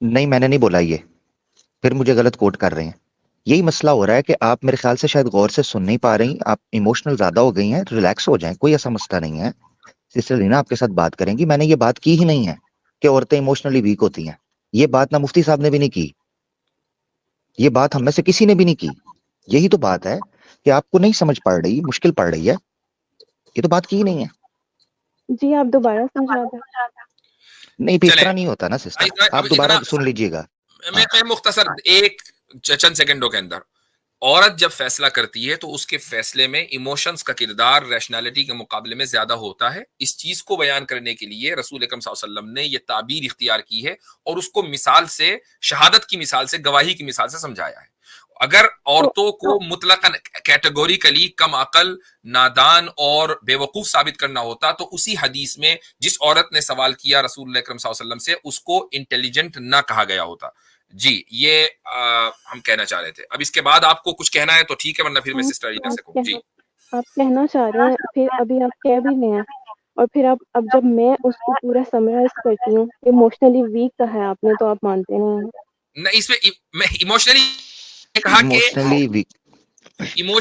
नहीं, मैंने नहीं बोला ये, फिर मुझे गलत कोट कर रहे हैं। यही मसला हो रहा है कि आप मेरे ख्याल से शायद गौर से सुन नहीं पा रही, आप इमोशनल ज्यादा हो गई हैं। रिलैक्स हो जाएं, कोई ऐसा मसला नहीं है। सिस्टर लीना आपके साथ बात करेंगी, मैंने ये बात की ही नहीं है कि औरतें इमोशनली वीक होती हैं। ये बात ना मुफ्ती साहब ने भी नहीं की, ये बात हम में से किसी ने भी नहीं की। यही तो बात है कि आपको नहीं समझ पड़ रही, मुश्किल पड़ रही है, ये तो बात की ही नहीं है। जी आप दोबारा समझा दें। नहीं, इस तरह नहीं होता ना सिस्टर, आप दोबारा सुन लीजिएगा। मैं मुख्तसर एक चंद सेकंडों के अंदर, औरत जब फैसला करती है तो उसके फैसले में इमोशंस का किरदार रैशनैलिटी के मुकाबले में ज्यादा होता है। इस चीज को बयान करने के लिए रसूल अकरम सल्लल्लाहु अलैहि वसल्लम ने यह ताबीर इख्तियार की है और उसको मिसाल से, शहादत की मिसाल से, गवाही की मिसाल से समझाया है। अगर औरतों को मुतलकन कैटेगोरिकली कम अकल, नादान और बेवकूफ साबित करना होता तो उसी हदीस में जिस औरत ने सवाल किया रसूल अकरम सल्लल्लाहु अलैहि वसल्लम से, उसको इंटेलिजेंट ना कहा गया होता। जी, ये हम कहना चाह रहे थे। अब इसके बाद आपको कुछ कहना है तो ठीक है, वरना फिर मैं सिस्टर रीना से कहूँ। जी, आप कहना चाह रहे हैं, फिर अभी आप कह भी रहे हैं, और फिर आप, अब जब मैं उसको पूरा समराइज करती हूँ, इमोशनली वीक कहा है आपने, तो आप मानते नहीं हैं। नहीं, इसमें मैं इमोशनली कहा कि इमोशनली वीक,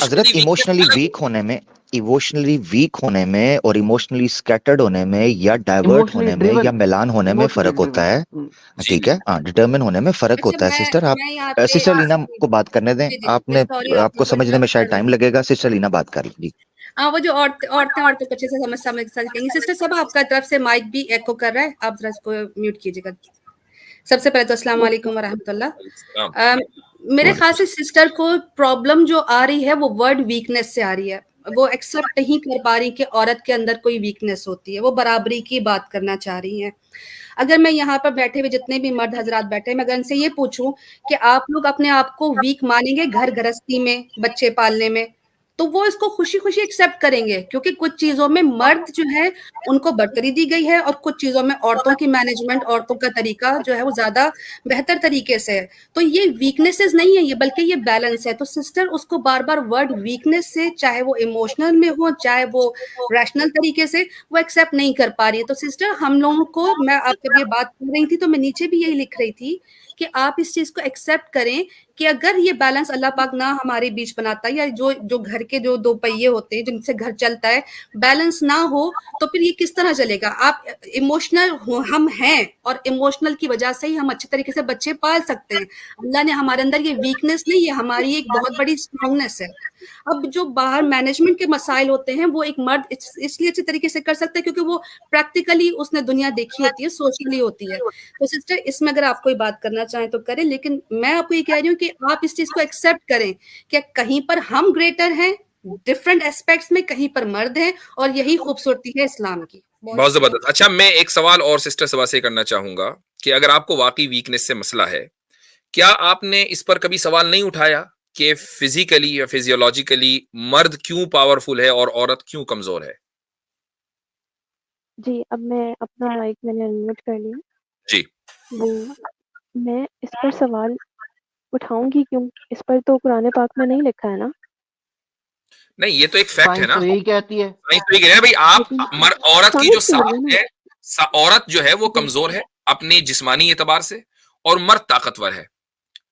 हजरत इमोशनली वीक होने में, इमोशनली वीक होने में और इमोशनली स्कैटर्ड होने में या डाइवर्ट होने में या मिलान होने में फर्क होता है, ठीक है? हाँ, डिटर्मिन होने में फर्क होता है। सिस्टर आप सिस्टर लीना को बात करने दें, आपने आपको समझने में शायद टाइम लगेगा। सिस्टर लीना बात कर लीजिए। हाँ, वो जो औरतों को अच्छे से समझ सकेंगी। सिस्टर सब आपका तरफ से माइक भी एको कर रहा है, आप जरा इसको म्यूट कीजिएगा। सबसे पहले तो अस्सलाम वालेकुम व रहमतुल्लाह। मेरे ख्याल से सिस्टर को प्रॉब्लम जो आ रही है वो वर्ड वीकनेस से आ रही है। वो एक्सेप्ट नहीं कर पा रही कि औरत के अंदर कोई वीकनेस होती है। वो बराबरी की बात करना चाह रही है। अगर मैं यहाँ पर बैठे हुए जितने भी मर्द हजरात बैठे हैं, मैं अगर इनसे ये पूछूं कि आप लोग अपने आप को वीक मानेंगे घर गृहस्थी में, बच्चे पालने में, तो वो इसको खुशी खुशी एक्सेप्ट करेंगे, क्योंकि कुछ चीजों में मर्द जो है उनको बढ़तरी दी गई है और कुछ चीजों में औरतों की मैनेजमेंट, औरतों का तरीका जो है वो ज्यादा बेहतर तरीके से है। तो ये वीकनेसेस नहीं है, ये बल्कि ये बैलेंस है। तो सिस्टर उसको बार बार वर्ड वीकनेस से, चाहे वो इमोशनल में हो चाहे वो रैशनल तरीके से, वो एक्सेप्ट नहीं कर पा रही है। तो सिस्टर हम लोगों को, मैं आपके ये बात कर रही थी तो मैं नीचे भी यही लिख रही थी कि आप इस चीज को एक्सेप्ट करें कि अगर ये बैलेंस अल्लाह पाक ना हमारे बीच बनाता है, या जो घर के जो दो पहिए होते हैं जिनसे घर चलता है, बैलेंस ना हो तो फिर ये किस तरह चलेगा। आप इमोशनल हो, हम हैं, और इमोशनल की वजह से ही हम अच्छे तरीके से बच्चे पाल सकते हैं। अल्लाह ने हमारे अंदर ये वीकनेस नहीं है, हमारी एक बहुत बड़ी स्ट्रांगनेस है। अब जो बाहर मैनेजमेंट के मसाइल होते हैं वो एक मर्द इसलिए अच्छे तरीके से कर सकता है क्योंकि वो प्रैक्टिकली उसने दुनिया देखी होती है, सोशली होती है। तो सिस्टर इसमें अगर आप कोई बात करना चाहें तो करें, लेकिन मैं आपको ये कह रही हूँ कि आप इस चीज को एक्सेप्ट करें कि कहीं पर हम ग्रेटर हैं डिफरेंट एस्पेक्ट्स में, कहीं पर मर्द हैं, और यही खूबसूरती है इस्लाम की। बहुत जबरदस्त। अच्छा, मैं एक सवाल और सिस्टर सवा से करना चाहूंगा कि अगर आपको वाकई वीकनेस से मसला है, क्या आपने इस पर कभी सवाल नहीं उठाया कि फिजिकली या फिजियोलॉजिकली मर्द क्यों पावरफुल है और औरत क्यों कमजोर है? जी, अब मैं अपना माइक मैंने अनम्यूट कर लिया। जी, वो मैं इस पर सवाल उठाऊंगी क्यों? इस पर तो कुरान पाक में नहीं लिखा है ना। नहीं, ये तो एक फैक्ट है ना, तो यही कहती है। साइंस तो यही कह रहा है भाई। आप औरत की जो साख है, औरत जो है वो कमजोर है अपने जिस्मानी एतबार से और मर्द ताकतवर है,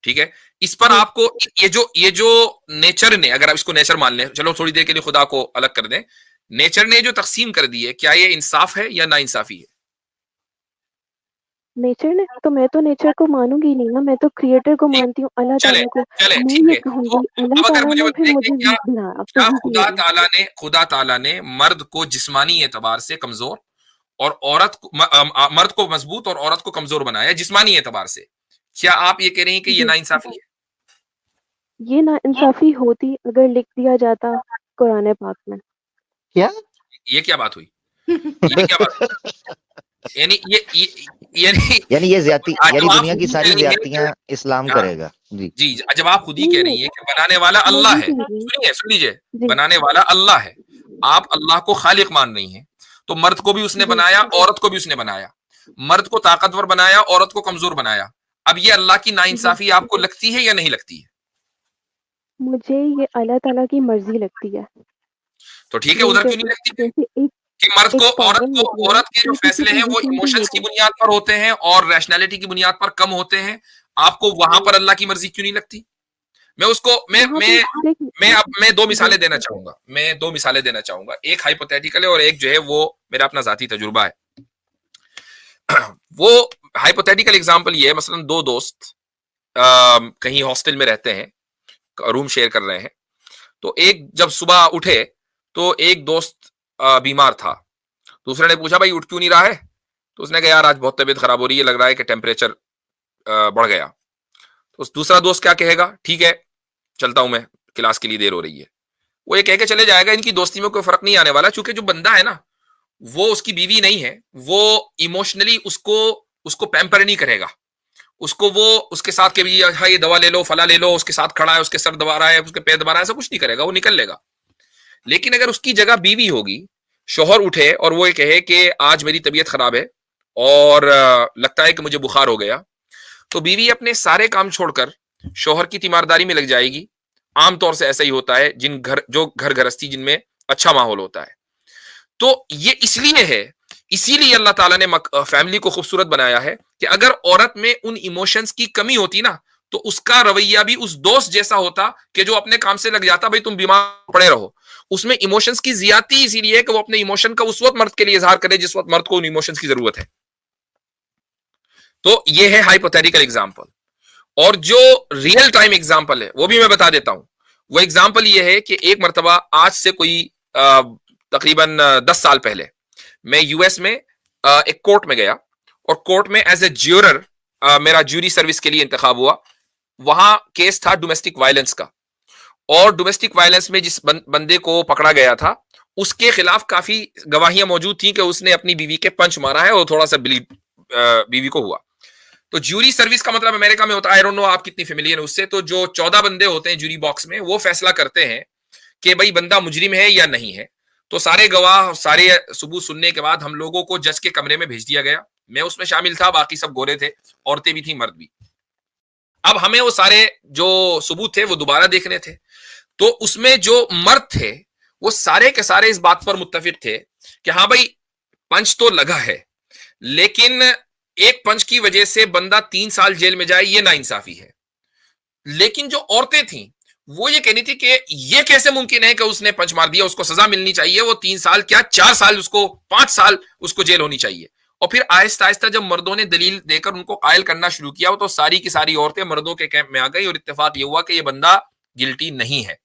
ठीक है? इस पर आपको ये जो नेचर ने, अगर आप इसको नेचर मान लें, चलो थोड़ी देर के लिए खुदा को अलग कर दें, नेचर ने जो तकसीम कर दी है, क्या ये इंसाफ है या ना इंसाफी है? नेचर ने, तो मैं तो नेचर को मानूंगी नहीं ना, मैं तो क्रिएटर को मानती हूँ, अल्लाह ताला को। मैं ये कहूंगी अल्लाह ताला ने फिर मुझे वीक बनाया। क्या खुदा ताला ने मर्द को जिस्मानी एतबार से कमजोर और मर्द को मजबूत और औरत को कमजोर बनाया जिस्मानी एतबार से? क्या आप ये कह रही हैं कि ये नाइंसाफी है? ये नाइंसाफी होती अगर लिख दिया जाता कुरान पाक में। क्या ये क्या बात हुई? ये क्या बात हुई? यानी ये ज्यादती, यानी दुनिया की सारी ज्यादतियां इस्लाम करेगा। जी जी, जब आप खुद ही कह रही हैं कि बनाने वाला अल्लाह है, सुन लीजिए, बनाने वाला अल्लाह है, आप अल्लाह को खालिक मान रही हैं, तो मर्द को भी उसने बनाया, औरत को भी उसने बनाया, मर्द को ताकतवर बनाया, औरत को कमजोर बनाया। अब ये अल्लाह की नाइंसाफी आपको लगती है या नहीं लगती है? मुझे ये अल्लाह ताला की मर्जी लगती है। तो ठीक है, उधर क्यों नहीं लगती कि मर्द को औरत के जो फैसले हैं वो इमोशंस की बुनियाद पर होते हैं और रैशनैलिटी की बुनियाद पर कम होते हैं, आपको वहां पर अल्लाह की मर्जी क्यों नहीं लगती? मैं उसको मैं दो मिसालें देना चाहूंगा, एक हाइपोथेटिकल है और एक जो है वो मेरा अपना जाती तजुर्बा है। वो हाइपोथेटिकल एग्जांपल ये है, मसलन दो दोस्त कहीं हॉस्टल में रहते हैं, रूम शेयर कर रहे हैं, तो एक जब सुबह उठे तो एक दोस्त बीमार था, दूसरे ने पूछा भाई उठ क्यों नहीं रहा है? तो उसने कहा यार आज बहुत तबीयत खराब हो रही है, लग रहा है कि टेम्परेचर बढ़ गया। तो दूसरा दोस्त क्या कहेगा? ठीक है चलता हूं मैं, क्लास के लिए देर हो रही है। वो ये कह के चले जाएगा, इनकी दोस्ती में कोई फर्क नहीं आने वाला, क्योंकि जो बंदा है ना वो उसकी बीवी नहीं है, वो इमोशनली उसको पैम्पर नहीं करेगा, उसको वो उसके साथ के भी हाँ ये दवा ले लो, फला ले लो, उसके साथ खड़ा है, उसके सर दबा रहा है, उसके पैर दबा रहा है, ऐसा कुछ नहीं करेगा, वो निकल लेगा। लेकिन अगर उसकी जगह बीवी होगी, शोहर उठे और वो ये कहे कि आज मेरी तबीयत खराब है और लगता है कि मुझे बुखार हो गया, तो बीवी अपने सारे काम छोड़कर शोहर की तीमारदारी में लग जाएगी। आमतौर से ऐसा ही होता है जो घर गृहस्थी जिनमें अच्छा माहौल होता है। तो ये इसलिए है, इसीलिए अल्लाह ताला ने फैमिली को खूबसूरत बनाया है कि अगर औरत में उन इमोशंस की कमी होती ना, तो उसका रवैया भी उस दोस्त जैसा होता कि जो अपने काम से लग जाता, भाई तुम बीमार पड़े रहो। उसमें इमोशंस की ज्यादती इसीलिए है कि वो अपने इमोशन का उस वक्त मर्द के लिए इजहार करे जिस वक्त मर्द को उन इमोशंस की जरूरत है। तो ये है हाइपोथेटिकल एग्जांपल। और जो रियल टाइम एग्जांपल है वो भी मैं बता देता हूं। वो एग्जांपल ये है कि एक मर्तबा आज से कोई तकरीबन 10 साल पहले मैं यूएस में एक कोर्ट में गया और कोर्ट में एज ए ज्यूरर मेरा ज्यूरी सर्विस के लिए इंतखाब हुआ। वहां केस था डोमेस्टिक वायलेंस का, और डोमेस्टिक वायलेंस में जिस बंदे को पकड़ा गया था उसके खिलाफ काफी गवाहियां मौजूद थी कि उसने अपनी बीवी के पंच मारा है और थोड़ा सा बीवी को हुआ। तो ज्यूरी सर्विस का मतलब अमेरिका में होता है, आई डोंट नो आप कितनी फेमिलियर है उससे, तो जो 14 बंदे होते हैं ज्यूरी बॉक्स में, वो फैसला करते हैं कि भाई बंदा मुजरिम है या नहीं है। तो सारे गवाह, सारे सबूत सुनने के बाद हम लोगों को जज के कमरे में भेज दिया गया। मैं उसमें शामिल था, बाकी सब गोरे थे, औरतें भी थी, मर्द भी। अब हमें वो सारे जो सबूत थे वो दोबारा देखने थे। तो उसमें जो मर्द थे वो सारे के सारे इस बात पर मुत्तफिक थे कि हाँ भाई पंच तो लगा है, लेकिन एक पंच की वजह से बंदा 3 साल जेल में जाए, ये नाइंसाफी है। लेकिन जो औरतें थीं वो ये कहनी थी कि ये कैसे मुमकिन है कि उसने पंच मार दिया, उसको सजा मिलनी चाहिए, वो 3 साल क्या 4 साल, उसको 5 साल उसको जेल होनी चाहिए। और फिर आहिस्ता आहिस्ता जब मर्दों ने दलील देकर उनको कायल करना शुरू किया, तो सारी की सारी औरतें मर्दों के कैंप में आ गई और इत्तेफाक ये हुआ कि ये बंदा गिल्टी नहीं है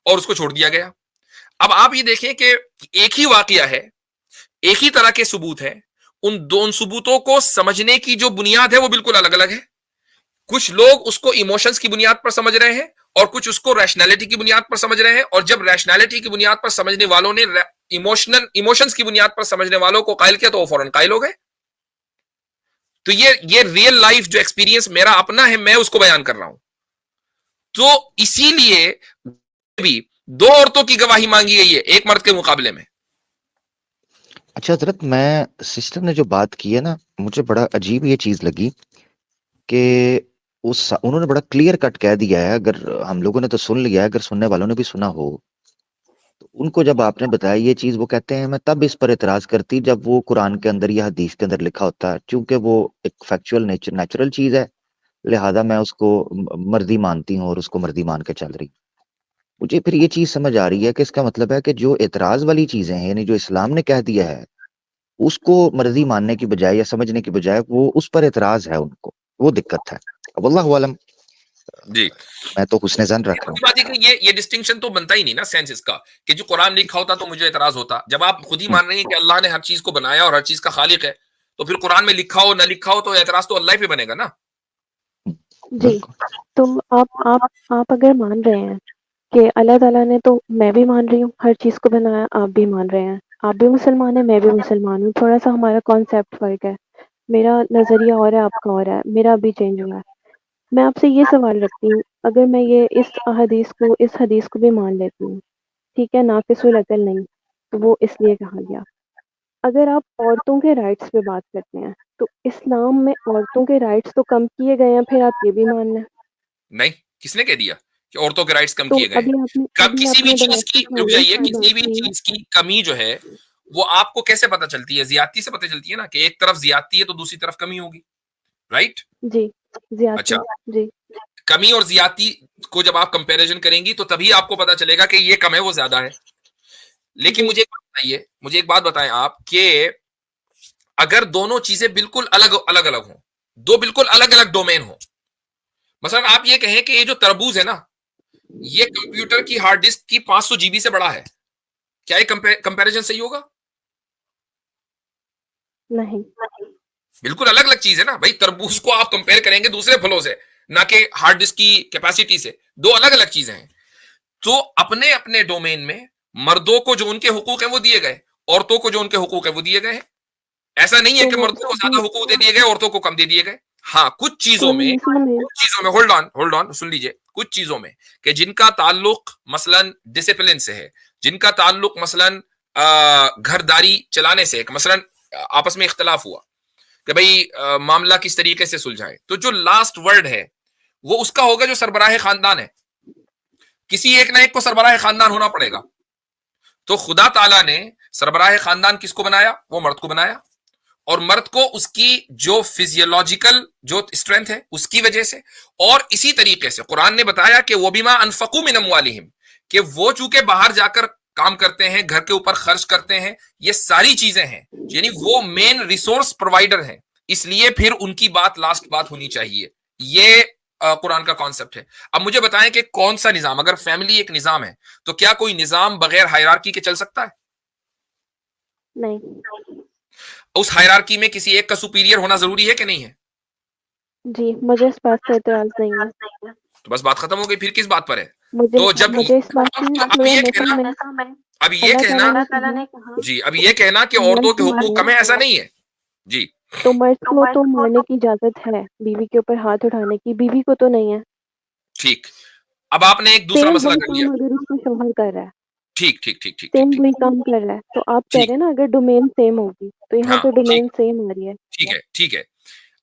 और उसको छोड़ दिया गया। अब आप ये देखें कि एक ही वाकया है, एक ही तरह के सबूत हैं, उन दोनों सबूतों को समझने की जो बुनियाद है वो बिल्कुल अलग अलग है। कुछ लोग उसको इमोशंस की बुनियाद पर समझ रहे हैं और कुछ उसको रैशनैलिटी की बुनियाद पर समझ रहे हैं, और जब रैशनैलिटी की बुनियाद पर समझने वालों ने इमोशंस की बुनियाद पर समझने वालों को कायल किया तो वो फौरन कायल हो गए। तो ये रियल लाइफ जो एक्सपीरियंस मेरा अपना है, मैं उसको बयान कर रहा हूं। तो इसीलिए भी 2 औरतों की गवाही मांगी गई है एक मर्द के मुकाबले में। अच्छा हजरत, मैं सिस्टर ने जो बात की है ना, मुझे बड़ा अजीब ये चीज लगी कि उन्होंने बड़ा क्लियर कट कह दिया है। अगर हम लोगों ने तो सुन लिया है, अगर सुनने वालों ने भी सुना हो, तो उनको जब आपने बताया ये चीज, वो कहते हैं मैं तब इस पर एतराज करती जब वो कुरान के अंदर या हदीस के अंदर लिखा होता है, क्योंकि वो एक फैक्चुअल नेचुरल चीज है, लिहाजा मैं उसको मर्दी मानती हूँ और उसको मर्दी मान के चल रही। मुझे फिर ये चीज समझ आ रही है कि इसका मतलब है कि जो एतराज वाली चीजें हैं, यानी जो इस्लाम ने कह दिया है, उसको मर्जी मानने की बजाय या समझने की बजाय वो उस पर एतराज है उनको, वो दिक्कत है। वल्लाहु आलम जी, मैं तो हुस्न ज़न रख रहा हूँ। बात है कि ये डिस्टिंक्शन तो बनता ही नहीं ना सेंस इसका, कि जो कुरान लिखा होता तो मुझे एतराज होता। जब आप खुद ही मान रहे हैं कि अल्लाह ने हर चीज को बनाया और हर चीज का खालिक है, तो फिर कुरान में लिखा हो ना लिखा हो तो एतराज तो अल्लाह पे बनेगा ना। जी, तो आप अगर मान रहे हैं कि अल्लाह ताला ने, तो मैं भी मान रही हूँ, हर चीज़ को बनाया, आप भी मान रहे हैं, आप भी मुसलमान हैं, मैं भी मुसलमान हूँ, थोड़ा-सा हमारा कॉन्सेप्ट फ़र्क है। मेरा नज़रिया और है, आपका और है, मेरा अभी चेंज हुआ है। मैं आपसे ये सवाल रखती हूँ, अगर मैं ये इस हदीस को भी मान लेती हूँ, ठीक है, नाक़िसुल अक़ल नहीं, तो वो इसलिए कहा गया। अगर आप औरतों के राइट्स पे बात करते हैं तो इस्लाम में औरतों के राइट्स तो कम किए गए हैं, फिर आप ये भी मान लें। नहीं, किसने कह दिया कि औरतों के राइट्स कम तो किए गए हैं? किसी भी चीज की, रुक जाइए, किसी भी चीज की कमी जो है वो आपको कैसे पता चलती है? ज्यादती से पता चलती है ना, कि एक तरफ ज्यादती है तो दूसरी तरफ कमी होगी, राइट? जी, ज्यादती, अच्छा, जी। कमी और ज्यादती को जब आप कंपैरिजन करेंगी तो तभी आपको पता चलेगा कि ये कम है वो ज्यादा है। लेकिन मुझे एक बात बताएं आप, कि अगर दोनों चीजें बिल्कुल अलग अलग अलग हो, दो बिल्कुल अलग अलग डोमेन हो, मसलन आप ये कहें कि ये जो तरबूज है ना, ये कंप्यूटर की हार्ड डिस्क की 500 जीबी से बड़ा है, क्या ये कंपैरिजन सही होगा? नहीं, बिल्कुल अलग अलग चीज है ना भाई। तरबूज को आप कंपेयर करेंगे दूसरे फलों से, ना कि हार्ड डिस्क की कैपेसिटी से। दो अलग अलग चीजें हैं। तो अपने अपने डोमेन में मर्दों को जो उनके हुकूक है वो दिए गए, औरतों को जो उनके हुकूक है वो दिए गए हैं। ऐसा नहीं है कि मर्दों को ज्यादा हुकूक दे दिए गए, औरतों को कम दे दिए गए। हाँ, कुछ चीजों में होल्ड ऑन सुन लीजिए, कुछ चीजों में कि जिनका ताल्लुक मसलन डिसिप्लिन से है, जिनका ताल्लुक मसलन घरदारी चलाने से, मसलन आपस में इख्तलाफ हुआ कि भाई मामला किस तरीके से सुलझाए, तो जो लास्ट वर्ड है वो उसका होगा जो सरबराह खानदान है। किसी एक ना एक को सरबराह खानदान होना पड़ेगा। तो खुदा ताला ने सरबराह खानदान किसको बनाया? वो मर्द को बनाया, और मर्द को उसकी जो फिजियोलॉजिकल जो स्ट्रेंथ है उसकी वजह से, और इसी तरीके से कुरान ने बताया कि वो बिमा अनफकू मिन अमवालिहिम, कि वो चूंकि बाहर जाकर काम करते हैं, घर के ऊपर खर्च करते हैं, ये सारी चीजें हैं, यानी वो मेन रिसोर्स प्रोवाइडर हैं, इसलिए फिर उनकी बात लास्ट बात होनी चाहिए। ये कुरान का कॉन्सेप्ट है। अब मुझे बताएं कि कौन सा निजाम, अगर फैमिली एक निजाम है तो क्या कोई निजाम बगैर हायरार्की के चल सकता है? नहीं। उस हायरार्की में किसी एक का सुपीरियर होना जरूरी है कि नहीं है? जी, मुझे इस बात पे एतराज नहीं है। तो बस बात खत्म हो गई, फिर किस बात पर है? तो जब मुझे इस बात अब ये कहना कि औरतों के हुकूक कम है, ऐसा नहीं है जी। तो मर्द को तो मारने की इजाजत है, बीवी के ऊपर हाथ उठाने की, बीवी को तो नहीं है। ठीक, अब आपने एक दूसरा मसला कर लिया। अगर उसको शौहर कर रहा है, ठीक, सेम वही काम कर रहा है, तो आप कह रहे हैं ना अगर डोमेन सेम होगी, तो यहाँ तो डोमेन सेम आ रही है। ठीक है।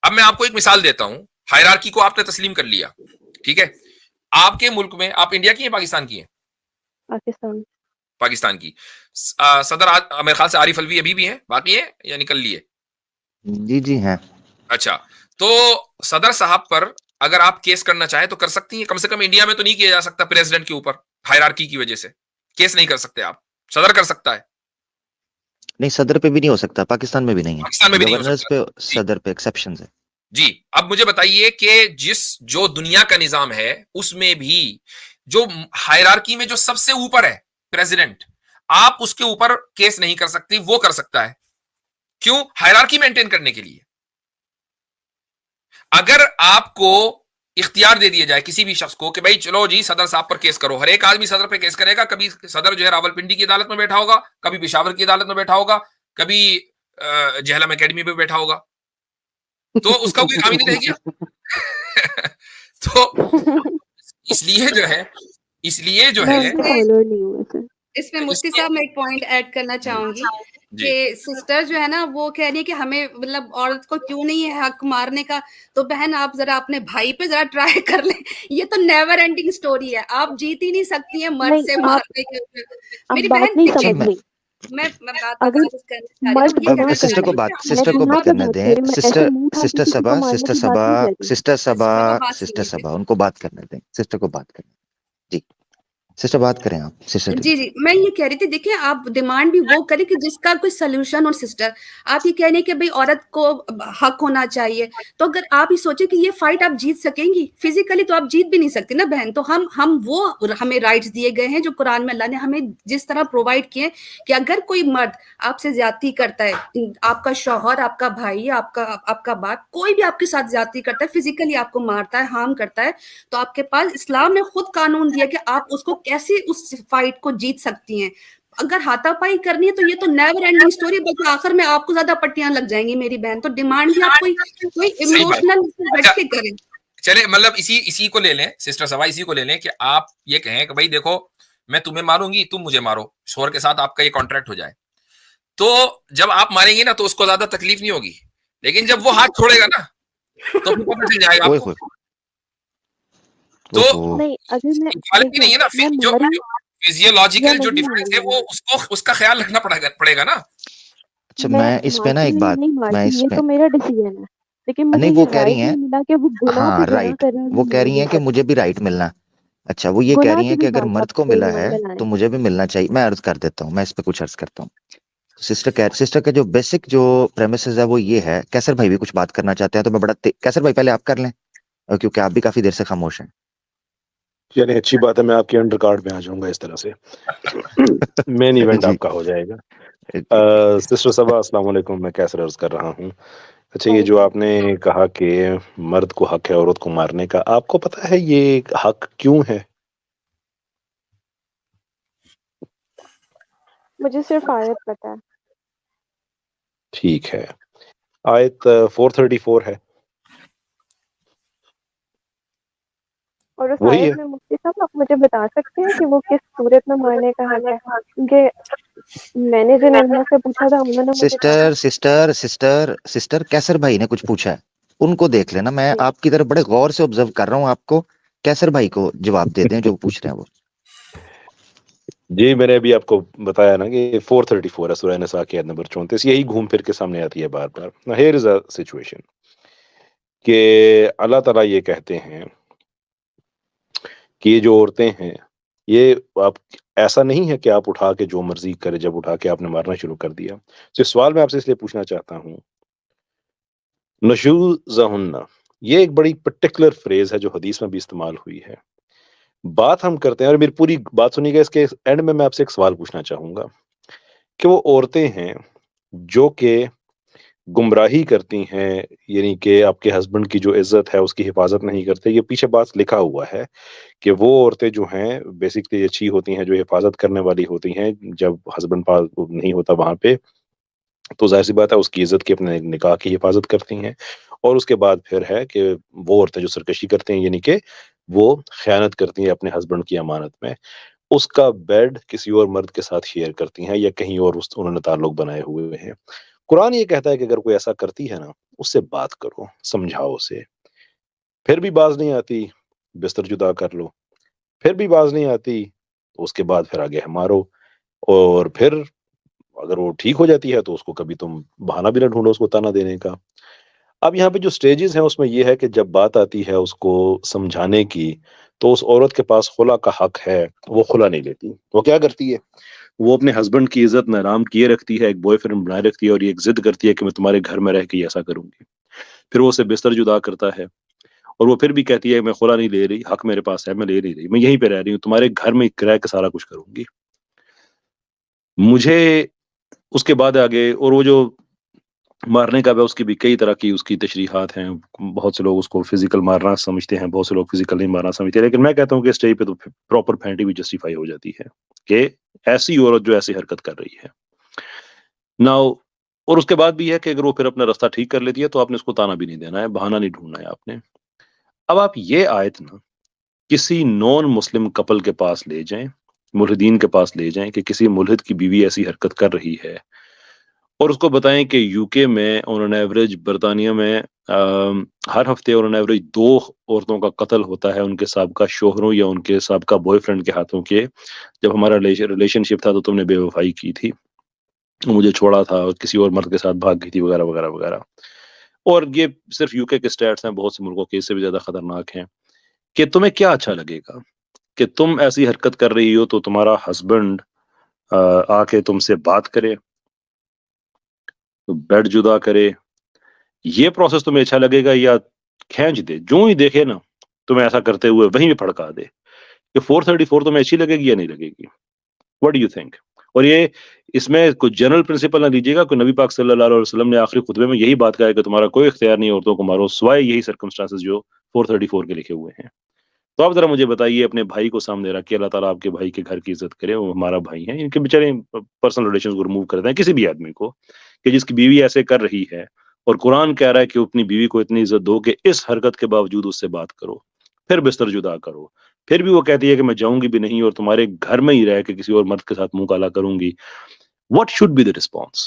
अब मैं आपको एक मिसाल देता हूँ। हायरार्की को आपने तस्लीम कर लिया, ठीक है? आपके मुल्क में, आप इंडिया की है पाकिस्तान की है? पाकिस्तान की। सदर मेरे ख्याल से आरिफ अलवी अभी भी है, बाकी है या निकल लिए? जी हैं। अच्छा, तो सदर साहब पर अगर आप केस करना चाहे तो कर सकती हैं। कम से कम इंडिया में तो नहीं किया जा सकता प्रेसिडेंट के ऊपर, हायरार्की की वजह से केस नहीं कर सकते आप। सदर कर सकता है? नहीं, सदर पे भी नहीं हो सकता, पाकिस्तान में भी नहीं है। पाकिस्तान में भी नहीं हो गवर्नर्स सकता। पे, सदर पे एक्सेप्शंस है जी। अब मुझे बताइए कि जो दुनिया का निजाम है उसमें भी जो हायरार्की में जो सबसे ऊपर है प्रेसिडेंट, आप उसके ऊपर केस नहीं कर सकती, वो कर सकता है। क्यों? हायरार्की मेंटेन करने के लिए। अगर आपको इख्तियार दे दिया जाए किसी भी शख्स को कि भाई चलो जी सदर साहब पर केस करो, हर एक आदमी सदर पे केस करेगा। कभी सदर जो है रावलपिंडी की अदालत में बैठा होगा, कभी पेशावर की अदालत में बैठा होगा, कभी जहलम एकेडमी पे बैठा होगा, तो उसका कोई काम ही नहीं रहेगा। तो इसलिए जो है इसमें मुफ्ती साहब मैं एक पॉइंट ऐड करना चाहूंगी कि सिस्टर जो है ना वो कह रही है कि हमें मतलब औरत को क्यों नहीं है हक मारने का। तो बहन आप जरा अपने भाई पे जरा ट्राई कर ले, ये तो नेवर एंडिंग स्टोरी है, आप जीत ही नहीं सकती है मर्द से मारने के। मेरी बहन मैं सिस्टर को बात करने दें। सिस्टर सबा उनको बात करने दें, सिस्टर को बात करने दें। जी सिस्टर बात करें आप। सिस्टर जी मैं ये कह रही थी, देखिए आप डिमांड भी वो करें कि जिसका कोई सोल्यूशन। और सिस्टर आप ये कह रहे हैं कि भाई औरत को हक होना चाहिए, तो अगर आप ये सोचे कि ये फाइट आप जीत सकेंगी फिजिकली, तो आप जीत भी नहीं सकती ना बहन। तो हम वो हमें राइट्स दिए गए हैं जो कुरान में अल्लाह ने हमें जिस तरह प्रोवाइड किए कि अगर कोई मर्द आपसे ज्यादती करता है, आपका शौहर, आपका भाई, आपका बाप, कोई भी आपके साथ ज्यादती करता है, फिजिकली आपको मारता है, हार्म करता है, तो आपके पास इस्लाम ने खुद कानून दिया कि आप उसको कैसे उस फाइट को जीत सकती हैं। अगर हाथापाई करनी है तो ये तो नेवर एंडिंग स्टोरी, बल्कि आखिर में आपको ज्यादा पट्टियां लग जाएंगी मेरी बहन। तो डिमांड भी आप कोई इमोशनल बैठ के करें। चले मतलब इसी को ले लें सिस्टर सवा, इसी को ले लें कि आप ये कहें कि भाई देखो मैं तुम्हें मारूंगी, तुम मुझे मारो, शोहर के साथ आपका ये कॉन्ट्रैक्ट हो जाए। तो जब आप मारेंगे ना तो उसको ज्यादा तकलीफ नहीं होगी, लेकिन जब वो हाथ छोड़ेगा ना तो फिर पता चल जाएगा आपको। तो नहीं, अगर मैं इक्वालिटी नहीं है ना, मैं जो मारूं फिजियोलॉजिकल जो या नहीं डिफरेंस है मारूंगी, वो उसका ख्याल रखना पड़ेगा ना। अच्छा, मैं मैं इस पे ना मारती एक हूँ या बात, नहीं मैं मारती इस ये पे तो मेरा डिसीजन है, लेकिन मुझे नहीं, ये वो कह रही राइट हैं, नहीं मिला कि वो गुनाह पे हाँ गुनाह राइट, कर रहे हैं वो जो कह मुझे रही हैं नहीं कि पता। मुझे भी राइट मिलना। अच्छा, वो ये कह गुनाह रही की हैं भी कि अगर बात आप मर्द को कोई मिला ना है मिलाएं। तो मुझे भी मिलना चाहिए। मैं अर्ज कर देता हूँ, मैं इस पे कुछ अर्ज करता हूँ। सिस्टर का जो बेसिक जो प्रेमिसेस है वो ये है। कैसर भाई भी कुछ बात करना चाहते हैं तो मैं कैसर भाई पहले आप कर लें, क्योंकि आप भी काफी देर से खामोश हैं। यानी अच्छी बात है, मैं आपके अंडर कार्ड में आ जाऊंगा इस तरह से। मेन इवेंट जी आपका हो जाएगा। जी सिस्टर सबा, अस्सलाम वालेकुम, मैं कैसर अर्ज कर रहा हूँ। अच्छा, ये जो आपने कहा कि मर्द को हक है औरत को मारने का, आपको पता है ये हक क्यों है? मुझे सिर्फ आयत पता है। ठीक है, आयत 434 है, और उस वही आयत है। में मुफ्ती साहब आप मुझे बता सकते हैं कि वो किस सूरत में मारने का हक है? क्योंकि मैंने जिन अम्मा से पूछा था उन्होंने मुझे कहा। सिस्टर कैसर भाई ने कुछ पूछा है, उनको देख लेना। मैं जी आपकी तरफ बड़े गौर से ऑब्जर्व कर रहा हूँ आपको। कैसर भाई को जवाब दे दें जो पूछ रहे हैं वो। जी, मैंने अभी आपको बताया ना कि 434 है, सूरह निसा की आयत नंबर 34, यही घूम फिर के सामने आती है बार बार। हियर इज अ सिचुएशन कि अल्लाह ताला ये कहते हैं कि ये जो औरतें हैं, ये आप, ऐसा नहीं है कि आप उठा के जो मर्जी करे, जब उठा के आपने मारना शुरू कर दिया। तो सवाल मैं आपसे इसलिए पूछना चाहता हूँ, नशूज़हुन्ना, ये एक बड़ी पर्टिकुलर फ्रेज है जो हदीस में भी इस्तेमाल हुई है। बात हम करते हैं, और मेरी पूरी बात सुनिएगा, इसके एंड में मैं आपसे एक सवाल पूछना चाहूंगा कि वो औरतें हैं जो कि गुमराही करती हैं, यानी कि आपके हस्बैंड की जो इज्जत है उसकी हिफाजत नहीं करते। ये पीछे बात लिखा हुआ है कि वो औरतें जो हैं बेसिकली अच्छी होती हैं, जो हिफाजत करने वाली होती हैं। जब हस्बैंड पास नहीं होता वहां पे, तो जाहिर सी बात है उसकी इज्जत की, अपने निकाह की हिफाजत करती हैं। और उसके बाद फिर है कि वो औरतें जो सरकशी करती हैं, यानी कि वो खयानत करती हैं अपने हस्बैंड की अमानत में, उसका बेड किसी और मर्द के साथ शेयर करती हैं या कहीं और उन्होंने ताल्लुक बनाए हुए हैं। कुरान ये कहता है कि अगर कोई ऐसा करती है ना, उससे बात करो, समझाओ उसे। फिर भी बाज नहीं आती, बिस्तर जुदा कर लो। फिर भी बाज नहीं आती, तो उसके बाद फिर आगे मारो। और फिर अगर वो ठीक हो जाती है तो उसको कभी तुम बहाना भी ना ढूंढो उसको ताना देने का। अब यहाँ पे जो स्टेजेस हैं उसमें ये है कि जब बात आती है उसको समझाने की, तो उस औरत के पास खुला का हक है, वो खुला नहीं लेती। वो क्या करती है, वो अपने हस्बैंड की इज्जत नाराम किए रखती है, एक बॉयफ्रेंड बनाए रखती है, और ये एक जिद करती है कि मैं तुम्हारे घर में रह के ही ऐसा करूंगी। फिर वो उसे बिस्तर जुदा करता है, और वो फिर भी कहती है मैं खुला नहीं ले रही, हक मेरे पास है, मैं ले नहीं रही, मैं यहीं पे रह रही हूँ, तुम्हारे घर में रह के सारा कुछ करूंगी। मुझे उसके बाद आगे, और वो जो मारने का भी, उसकी भी कई तरह की उसकी तशरीहात हैं। बहुत से लोग उसको फिजिकल मारना समझते हैं, बहुत से लोग फिजिकल नहीं मारना समझते हैं, लेकिन मैं कहता हूँ कि स्टेज पे तो प्रॉपर फेंटी भी जस्टिफाई हो जाती है कि ऐसी औरत जो ऐसी हरकत कर रही है नाउ। और उसके बाद भी है कि अगर वो फिर अपना रास्ता ठीक कर लेती है तो आपने उसको ताना भी नहीं देना है, बहाना नहीं ढूंढना है आपने। अब आप ये आयत ना किसी नॉन मुस्लिम कपल के पास ले जाएं, मुल्हिदीन के पास ले जाएं कि किसी मुल्हिद की बीवी ऐसी हरकत कर रही है, और उसको बताएं कि यूके में ऑन एवरेज, बर्तानिया में हर हफ्ते ऑन एवरेज 2 औरतों का कत्ल होता है उनके साबका शोहरों या उनके साबका बॉयफ्रेंड के हाथों के। जब हमारा रिलेशनशिप था तो तुमने बेवफाई की थी, मुझे छोड़ा था और किसी और मर्द के साथ भाग गई थी, वगैरह वगैरह वगैरह। और ये सिर्फ यूके के स्टैट्स हैं, बहुत से मुल्कों के इससे भी ज्यादा खतरनाक हैं। कि तुम्हें क्या अच्छा लगेगा कि तुम ऐसी हरकत कर रही हो तो तुम्हारा हस्बैंड आके तुमसे बात करे, तो बेड जुदा करे, ये प्रोसेस तुम्हें अच्छा लगेगा, या खींच दे, जो ही देखे ना तुम्हें ऐसा करते हुए वहीं पे फड़का दे? ये 434 तुम्हें अच्छी लगेगी या नहीं लगेगी? What do you think? और ये, इसमें कुछ जनरल प्रिंसिपल ना लीजिएगा, कोई नबी पाक सल्लल्लाहु अलैहि वसल्लम ने आखिरी खुतबे में यही बात कहा है कि तुम्हारा कोई इख्तियार नहीं औरतों को मारो, सिवाय यही सर्कमस्टांसेस जो 434 के लिखे हुए हैं। तो आप जरा मुझे बताइए, अपने भाई को सामने रख के, अल्लाह ताला आपके भाई के घर की इज्जत करे, वो हमारा भाई है, इनके बेचारे पर्सनल रिलेशंस को रिमूव कर दें किसी भी आदमी को, कि जिसकी बीवी ऐसे कर रही है, और कुरान कह रहा है कि अपनी बीवी को इतनी इज्जत दो कि इस हरकत के बावजूद उससे बात करो, फिर बिस्तर जुदा करो। फिर भी वो कहती है कि मैं जाऊंगी भी नहीं और तुम्हारे घर में ही रह के किसी और मर्द के साथ मुंह काला करूंगी। What should be the response?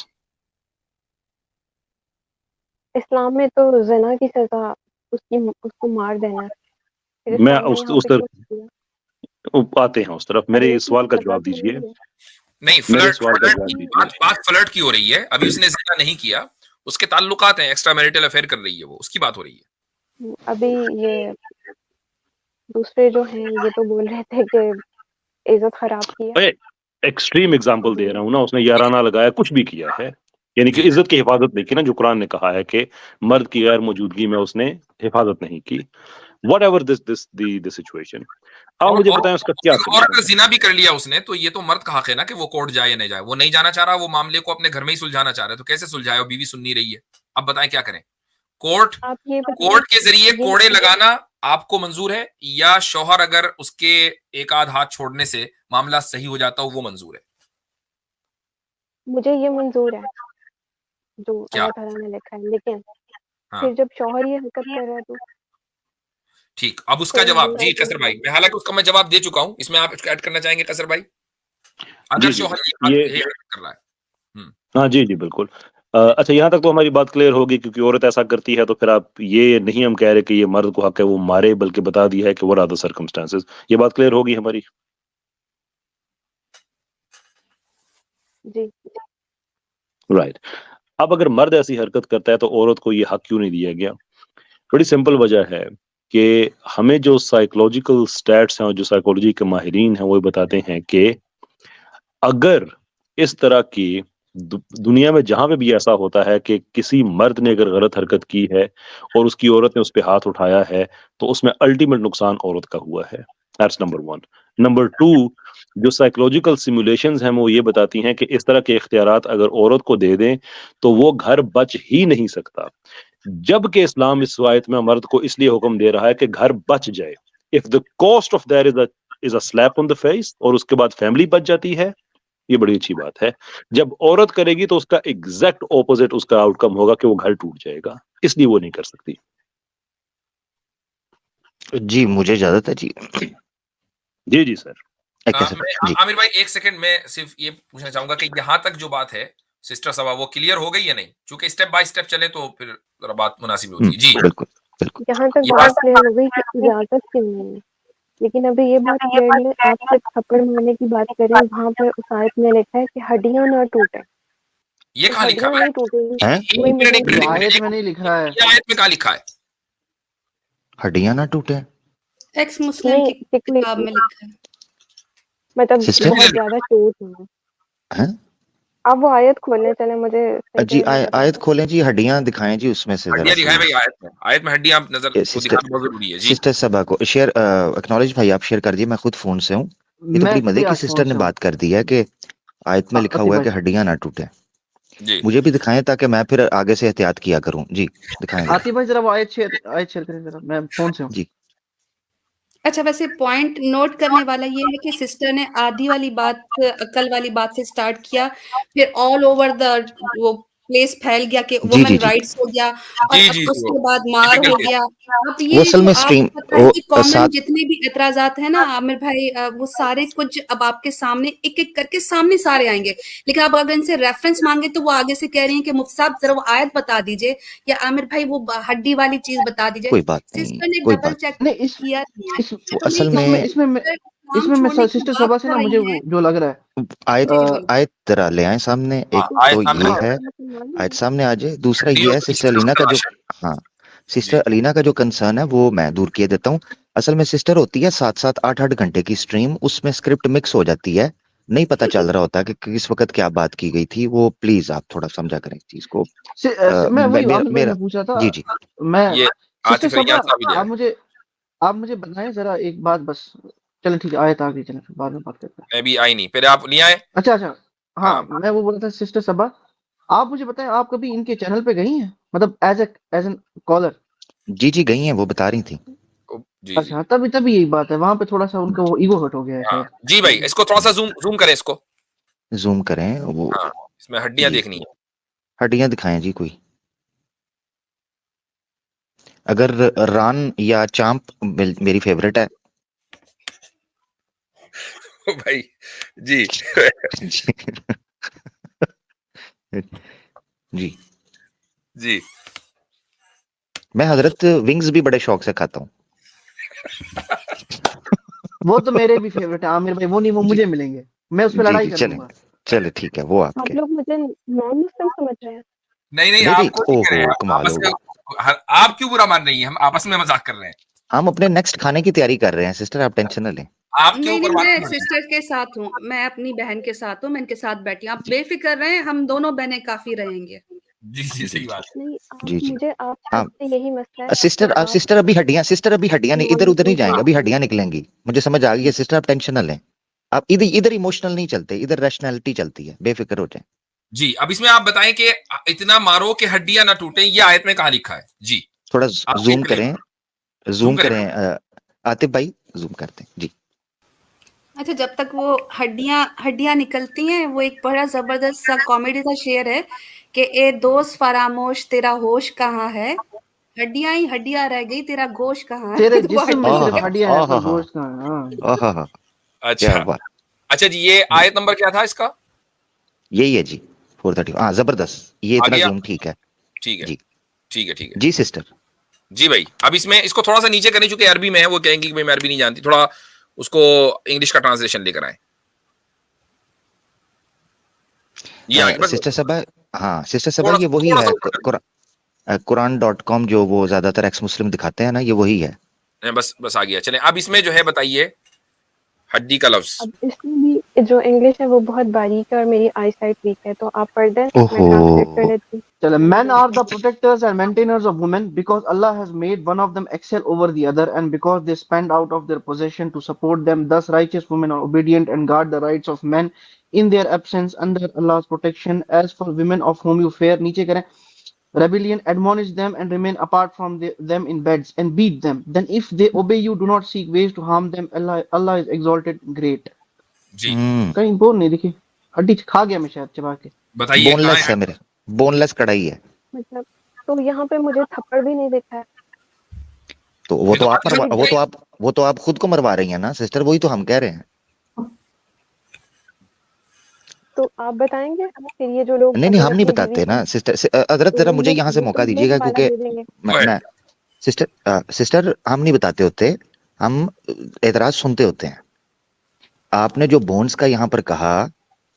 इस्लाम में तो ज़िना की सजा उसको मार देना है। मैं उस तरफ आते हैं, उस तरफ। मेरे इस सवाल का जवाब दीजिए। नहीं, बात फ्लर्ट की हो रही है, अभी उसने ज़िना नहीं किया, उसके ताल्लुकात हैं, एक्स्ट्रा मैरिटल अफेयर कर रही है वो, उसकी बात हो रही है। अभी ये दूसरे जो हैं ये तो बोल रहे थे कि इज्जत खराब किया। एक्सट्रीम एग्जांपल दे रहा हूँ ना, उसने याराना लगाया, कुछ भी किया है, यानी कि इज्जत की हिफाजत नहीं की ना, जो कुरान ने कहा है कि मर्द की गैर मौजूदगी में उसने हिफाजत नहीं की। Whatever the situation, अब मुझे बताएं उसका क्या। और अगर जिना भी कर लिया उसने, तो ये तो मर्द का हक है ना कि वो कोर्ट जाए या नहीं जाए। वो नहीं जाना चाह रहा, वो मामले को अपने घर में ही सुलझाना चाह रहा है, तो कैसे सुलझाए? बीवी सुन नहीं रही है। अब बताएं क्या करें? कोर्ट के जरिए कोड़े लगाना आपको मंजूर है, या शौहर अगर उसके एक आध हाथ छोड़ने से मामला सही हो जाता हो वो मंजूर है? मुझे ये मंजूर है जो अल्लाह ताला ने लिखा है, लेकिन फिर जब शौहर ये हरकत कर रहा है तो ठीक। अब उसका जवाब जी कसर भाई, मैं हालांकि उसका मैं जवाब दे चुका हूं, इसमें आप ऐड करना चाहेंगे कसर भाई? अगर शौहर ये कर रहा है। हाँ जी बिल्कुल। अच्छा, यहाँ तक तो हमारी बात क्लियर होगी, क्योंकि औरत ऐसा करती है तो फिर आप ये नहीं हम कह रहे कि ये मर्द को हक है वो मारे, बल्कि बता दिया है कि व्हाट आर द सर्कमस्टेंसेस। ये बात क्लियर होगी हमारी? जी राइट। अब अगर मर्द ऐसी हरकत करता है तो औरत को ये हक क्यों नहीं दिया गया? बड़ी सिंपल वजह है कि हमें जो साइकोलॉजिकल स्टैट्स हैं और जो साइकोलॉजी के माहिरीन हैं वो बताते हैं कि अगर इस तरह की दुनिया में जहां पे भी ऐसा होता है कि किसी मर्द ने अगर गलत हरकत की है और उसकी औरत ने उस पर हाथ उठाया है, तो उसमें अल्टीमेट नुकसान औरत का हुआ है। That's number 1। नंबर 2, जो साइकोलॉजिकल सिमुलेशंस हैं वो ये बताती हैं कि इस तरह के इख्तियारात अगर औरत को दे दें तो वो घर बच ही नहीं सकता, जबकि इस्लाम इस आयत में मर्द को इसलिए हुक्म दे रहा है कि घर बच जाए। If the cost of that is a slap on the face, और उसके बाद फैमिली बच जाती है, ये बड़ी अच्छी बात है। जब औरत करेगी तो उसका एग्जैक्ट ऑपोजिट उसका आउटकम होगा कि वो घर टूट जाएगा, इसलिए वो नहीं कर सकती। जी मुझे इजाजत है जी। जी सर। आमिर भाई एक सेकंड, मैं सिर्फ ये पूछना चाहूंगा कि यहाँ तक जो बात है सिस्टर सभा वो क्लियर हो गई या नहीं? क्योंकि स्टेप बाय स्टेप चले तो फिर जरा बात मुनासिब होती है। जी बिल्कुल। यहाँ तक बात क्लियर हो गई कि इजाजत क्यों नहीं है, लेकिन अभी ये बात क्लियर है, आप सिर्फ थप्पड़ मारने की बात करें, वहाँ पर उस आयत में लिखा है कि हड्डियां ना टूटे। ये कहाँ लिखा है? आयत में नहीं लिखा है। आयत में कहाँ लिखा है हड्डियां ना टूटे? एक्स मुस्लिम की किताब में लिखा है। मतलब बहुत ज्यादा चोट है। आप वो आयत खोलने चले, मुझे जी आयत खोलें जी, हड्डियां दिखाएं जी उसमें से। हड्डियां दिखाएं भाई, आयत में हड्डियां नजर दिखाना बहुत जरूरी है जी। सिस्टर सभा को शेयर एक्नॉलेज भाई आप शेयर कर दिए, मैं खुद फोन से हूँ। ये तो बड़ी मजे की सिस्टर ने बात कर दी है कि आयत में लिखा हुआ है कि हड्डियां ना टूटे। मुझे भी दिखाएं ताकि मैं फिर आगे से एहतियात किया करूं। जी दिखाएं। आतिफ भाई जरा वो आयत शेयर करें जरा, मैं फोन से हूं जी। अच्छा, वैसे पॉइंट नोट करने वाला ये है कि सिस्टर ने आधी वाली बात, अकल वाली बात से स्टार्ट किया, फिर ऑल ओवर द वो प्लेस फैल गया कि वुमेन राइट्स हो गया, और उसके बाद मार हो गया। अब ये जो आपके कॉमन जितने भी एतराजात है ना आमिर भाई, वो सारे कुछ अब आपके सामने एक एक करके सामने सारे आएंगे, लेकिन अब अगर इनसे रेफरेंस मांगे तो वो आगे से कह रही हैं कि मुफ्ती साहब जरा वो आयत बता दीजिए, या आमिर भाई वो हड्डी वाली चीज बता दीजिए। कोई बात सिस्टर ने डबल चेक किया। असल में इसमें मैं सिस्टर सभा से ना मुझे वो जो लग रहा है, आयत जरा ले आए सामने। एक तो ये है, आयत सामने आ जाए। दूसरा ये है सिस्टर अलीना का जो, हाँ सिस्टर अलीना का जो कंसर्न है वो मैं दूर किए देता हूँ। असल में सिस्टर होती है 7-7 8-8 घंटे की स्ट्रीम, उसमें स्क्रिप्ट मिक्स हो जाती है, नहीं पता चल रहा होता कि किस वक्त क्या बात की गई थी। वो प्लीज आप थोड़ा समझा करें इस चीज को। मैं पूछा था जी मैं सिस्टर सभा, आप मुझे बताएं जरा एक बात बस। चलो ठीक है, आयत आ गई, चलो बाद में बात करते हैं। मैं भी आई नहीं, फिर आप नहीं आए। अच्छा हाँ, मैं वो बोल रहा था सिस्टर सभा, आप मुझे बताएं आप कभी इनके चैनल पे गई हैं, मतलब एज एन कॉलर? जी गई हैं, वो बता रही थी। अच्छा, तभी यही बात है, वहां पे थोड़ा सा उनका वो ईगो हर्ट हो गया है। जी भाई इसको थोड़ा सा जूम करें, इसको जूम करें। वो इसमें हड्डियां देखनी है, हड्डियां दिखाएं जी कोई। अगर रान या चांप मेरी फेवरेट है भाई जी। जी जी मैं हजरत विंग्स भी बड़े शौक से खाता हूँ। वो तो मेरे भी फेवरेट है आमिर भाई, वो नहीं, वो मुझे मिलेंगे, मैं उस पर जी लड़ाई जी कर चले लूंगा। चले ठीक है, वो आप आपके। लोग मुझे नॉन मुस्लिम समझ रहे हैं? नहीं नहीं, नहीं नहीं, आपको नहीं कह रहे हैं, ओहो हम कमाल आपस हो में, गई। आप क्यों बुरा मान रही हैं, हम आपस में मजाक कर रहे हैं। हम अपने नेक्स्ट खाने की तैयारी कर रहे हैं सिस्टर, आप टेंशन न लें। आप क्यों नहीं नहीं, ऊपर बात मैं कर रहे हैं। सिस्टर के साथ हूँ, मैं अपनी बहन के साथ हूँ, मैं इनके साथ बैठी हूँ, आप बेफिक्र रहें, हम दोनों बहनें काफी रहेंगे। जी जी सही बात। नहीं, आप जी जी मुझे आप हाँ सबसे यही मसला है सिस्टर, कि आप आप सिस्टर अभी हड्डियां नहीं, नॉन इधर उधर नहीं मुस्लिम जाएंगे, अभी समझते हड्डियां हैं। निकलेंगी, मुझे समझ आ गई है सिस्टर, आप टेंशन न लें। आप इधर इधर इमोशनल नहीं चलते, इधर रैशनैलिटी चलती है, बेफिक्र हो जाए। जी अब इसमें आप बताएं कि इतना मारो कि हड्डियां ना टूटे, ये आयत में कहाँ लिखा है। जी थोड़ा आप जूम क्लियर करें, जूम जूम करें। करें आतिफ भाई, जूम करते हैं जी। अच्छा, जब तक वो हड्डियां हड्डियां निकलती हैं, वो एक बड़ा जबरदस्त सा कॉमेडी का शेर है कि ए दोस्त फरामोश तेरा होश कहाँ है, हड्डियां ही हड्डियां रह गई, तेरा गोश्त कहाँ है। तेरे तो वो जिस्म में आहा सिर्फ हड्डी हा हड्डियां हैं, पर आहा गोश्त कहाँ है? हाँ। आहा हा, क्या अच्छा बात। अच्छा जी, ये जी आयत नंबर क्या था इसका। यही है जी 430। हाँ जबरदस्त, ये आ इतना गया। जूम ठीक है। ठीक है जी ठीक है ठीक है। जी सिस्टर। जी भाई, अब इसमें इसको थोड़ा सा नीचे करें, चूंकि अरबी में है, वो कहेंगी कि भाई मैं अरबी नहीं जानती, थोड़ा उसको इंग्लिश का ट्रांसलेशन लेकर आए। ये आगे बस सिस्टर सबा, हाँ सिस्टर सबा थोड़ा ये वही थोड़ा सा है, ऊपर कुरान.com जो वो ज्यादातर एक्स मुस्लिम दिखाते हैं ना, ये वही है। करें। बस बस आ गया। चलें अब इसमें जो है बताइए हड्डी का लफ्ज। अब इसमें भी जो इंग्लिश है वो बहुत बारीक है और मेरी आई साइट वीक है, तो आप पढ़ दें, मैं ट्रांसलेट कर ओहो लेती हूँ। चलो, men are the protectors and maintainers of women because Allah has made one of them excel over the other, and because they spend out of their possession to support them. Thus righteous women are obedient and guard the rights of men in their absence under Allah's protection. As for women of whom you fear, नीचे करें, rebellion, admonish them and remain apart from them in beds and beat them. Then if they obey you, do not seek ways to harm them. Allah is exalted great. जी कहीं बोल नहीं देखी, हड्डी खा गया मैं शायद चबा के। बताइए कहाँ बोनलेस है। है मेरे, बोनलेस कढ़ाई है। मतलब तो यहाँ पे मुझे थप्पड़ भी नहीं दिखा है। तो वो ये तो तो आप मरवा, वो तो आप खुद को मरवा रही हैं ना सिस्टर, वही तो हम कह रहे हैं। तो आप बताएंगे फिर, ये जो लोग नहीं नहीं, अगर हम नहीं अपनी बताते बीवी ना सिस्टर। हजरत तो जरा वो मुझे लोग यहाँ से वो मौका तो हमें दीजिएगा, हवाला क्योंकि दे देंगे। मैं सिस्टर हम नहीं बताते होते, हम एतराज सुनते होते हैं। आपने जो बोन्स का यहाँ पर कहा